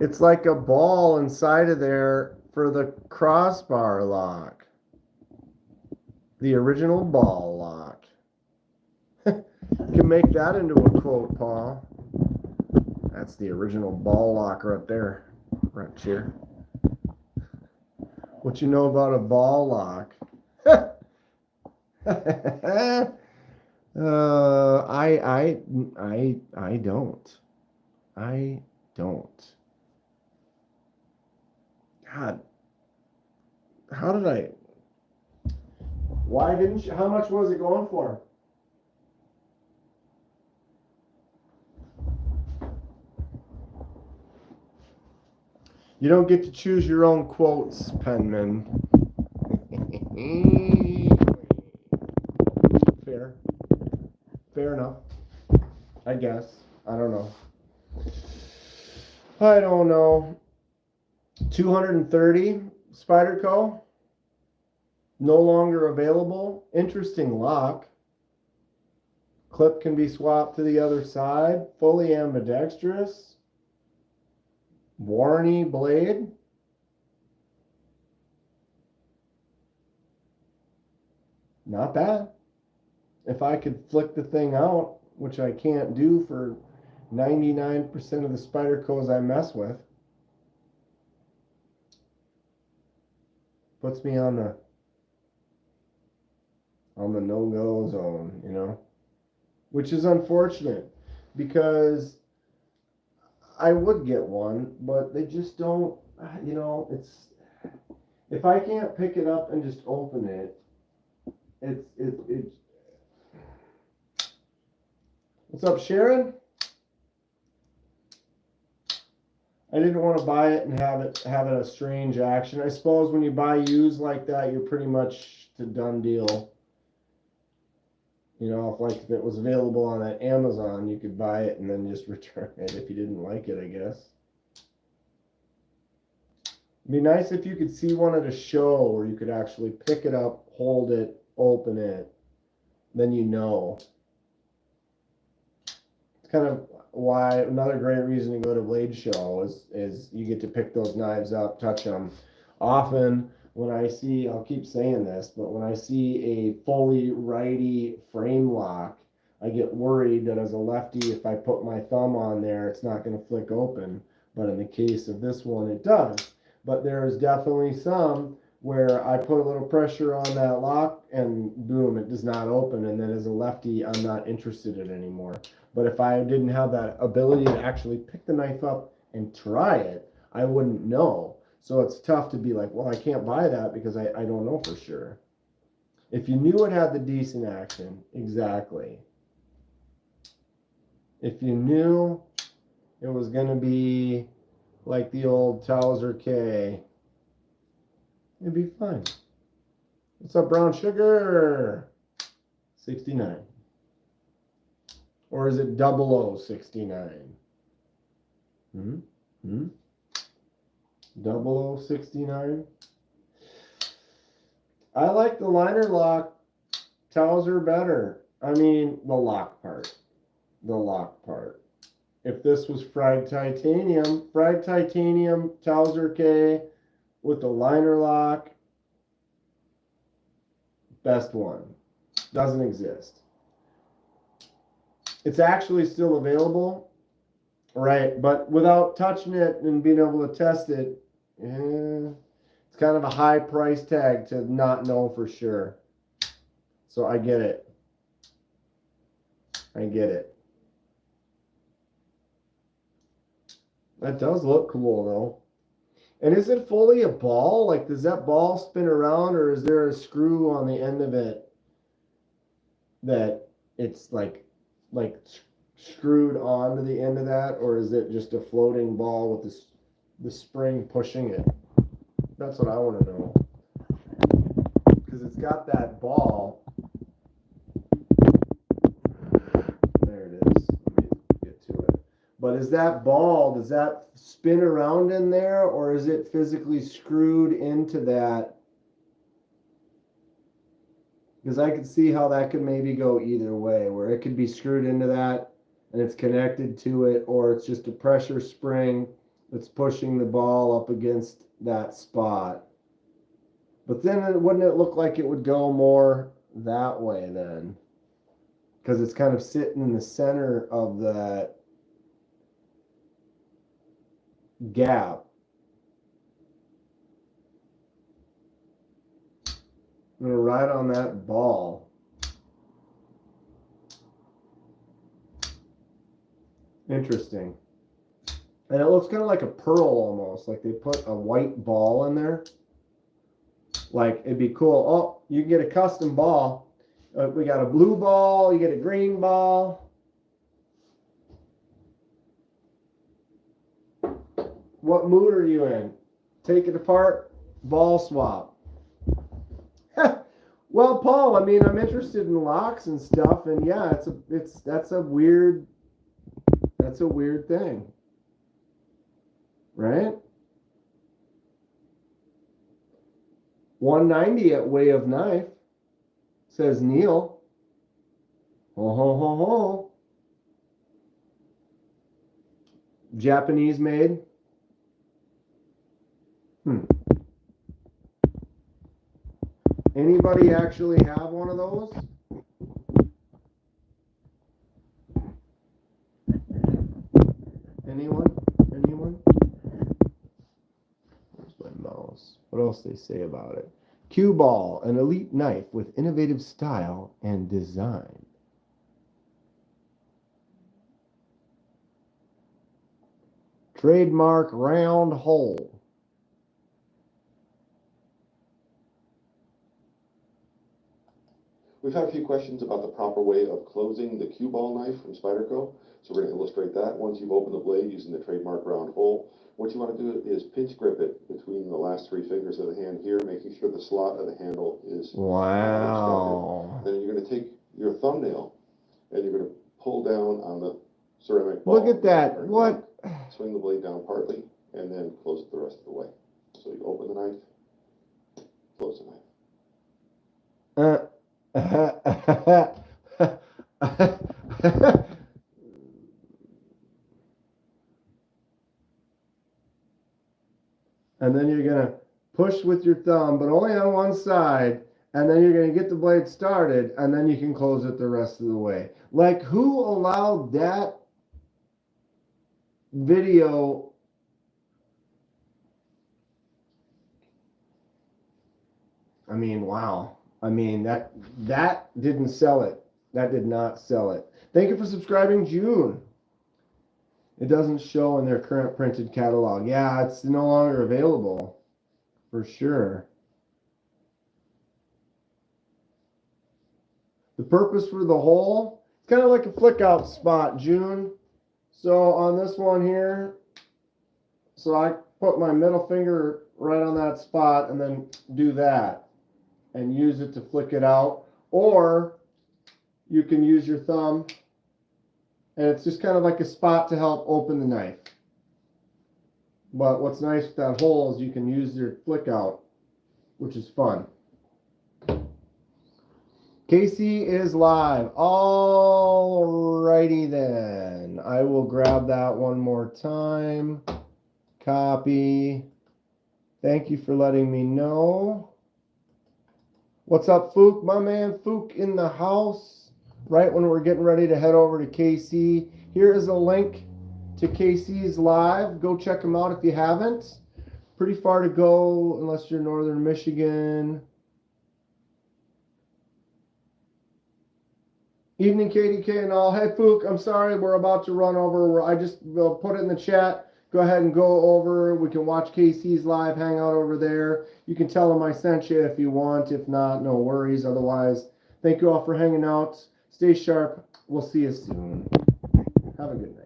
Speaker 1: It's like a ball inside of there for the crossbar lock. The original ball lock. You can make that into a quote, Paul. That's the original ball lock right there. Right here. What you know about a ball lock? I don't. I don't. God, how did I? Why didn't you? How much was it going for? You don't get to choose your own quotes, Penman. Fair enough. I guess. I don't know. 230 Spyderco. No longer available. Interesting lock. Clip can be swapped to the other side. Fully ambidextrous. Warney blade. Not bad. If I could flick the thing out, which I can't do for 99% of the Spydercos I mess with, puts me on the no-go zone, you know, which is unfortunate because I would get one, but they just don't, you know, it's, if I can't pick it up and just open it, it's what's up, Sharon? I didn't want to buy it and have it a strange action. I suppose when you buy used like that, you're pretty much the done deal. You know, if it was available on Amazon, you could buy it and then just return it if you didn't like it, I guess. It'd be nice if you could see one at a show where you could actually pick it up, hold it, open it, then you know. It's kind of why another great reason to go to Blade Show is you get to pick those knives up, touch them. Often when I see, I'll keep saying this, but when I see a fully righty frame lock, I get worried that as a lefty, if I put my thumb on there, it's not going to flick open. But in the case of this one, it does. But there's definitely some where I put a little pressure on that lock and boom, it does not open. And then as a lefty, I'm not interested in it anymore. But if I didn't have that ability to actually pick the knife up and try it, I wouldn't know. So it's tough to be like, well, I can't buy that because I don't know for sure. If you knew it had the decent action, exactly. If you knew it was going to be like the old Towser K, it'd be fine. What's up, brown sugar? 69. Or is it 0069? 0069. I like the liner lock Towser better. I mean, the lock part. The lock part. If this was fried titanium, Towser K with the liner lock, best one. Doesn't exist. It's actually still available, right? But without touching it and being able to test it, it's kind of a high price tag to not know for sure. So I get it. I get it. That does look cool though. And is it fully a ball? Like, does that ball spin around, or is there a screw on the end of it that it's like screwed onto the end of that, or is it just a floating ball with the spring pushing it? That's what I want to know. Because it's got that ball. There it is. Let me get to it. But is that ball, does that spin around in there, or is it physically screwed into that? Because I could see how that could maybe go either way, where it could be screwed into that and it's connected to it, or it's just a pressure spring that's pushing the ball up against that spot. But then wouldn't it look like it would go more that way then? Because it's kind of sitting in the center of that gap. I'm going to ride on that ball. Interesting. And it looks kind of like a pearl almost, like they put a white ball in there. Like, it'd be cool. Oh, you can get a custom ball. We got a blue ball, you get a green ball. What mood are you in? Take it apart, ball swap. Well, Paul, I mean, I'm interested in locks and stuff, and yeah, that's a weird thing. Right? 190 at Way of Knife, says Neil. Ho ho ho ho. Japanese made. Anybody actually have one of those? Anyone? Where's my mouse? What else they say about it? Cue ball, an elite knife with innovative style and design. Trademark round hole.
Speaker 2: We've had a few questions about the proper way of closing the cue ball knife from Spyderco. So we're going to illustrate that. Once you've opened the blade using the trademark round hole, what you want to do is pinch grip it between the last three fingers of the hand here, making sure the slot of the handle is
Speaker 1: wow.
Speaker 2: Then you're going to take your thumbnail and you're going to pull down on the ceramic ball.
Speaker 1: Look at that. What?
Speaker 2: Swing the blade down partly and then close it the rest of the way. So you open the knife, close the knife.
Speaker 1: And then you're going to push with your thumb, but only on one side, and then you're going to get the blade started, and then you can close it the rest of the way. Like, who allowed that video? I mean, wow. I mean, that didn't sell it. That did not sell it. Thank you for subscribing, June. It doesn't show in their current printed catalog. Yeah, it's no longer available, for sure. The purpose for the hole, it's kind of like a flick out spot, June. So on this one here, so I put my middle finger right on that spot and then do that and use it to flick it out. Or you can use your thumb, and it's just kind of like a spot to help open the knife. But what's nice with that hole is you can use your flick out, which is fun. Casey is live. All righty then. I will grab that one more time. Copy. Thank you for letting me know. What's up, Fook? My man Fook in the house. Right when we're getting ready to head over to KC. Here is a link to KC's live. Go check them out if you haven't. Pretty far to go unless you're northern Michigan. Evening, KDK and all. Hey, Fook, I'm sorry we're about to run over. I just will put it in the chat. Go ahead and go over. We can watch KC's live, hang out over there. You can tell them I sent you if you want. If not, no worries. Otherwise, thank you all for hanging out. Stay sharp. We'll see you soon. Have a good night.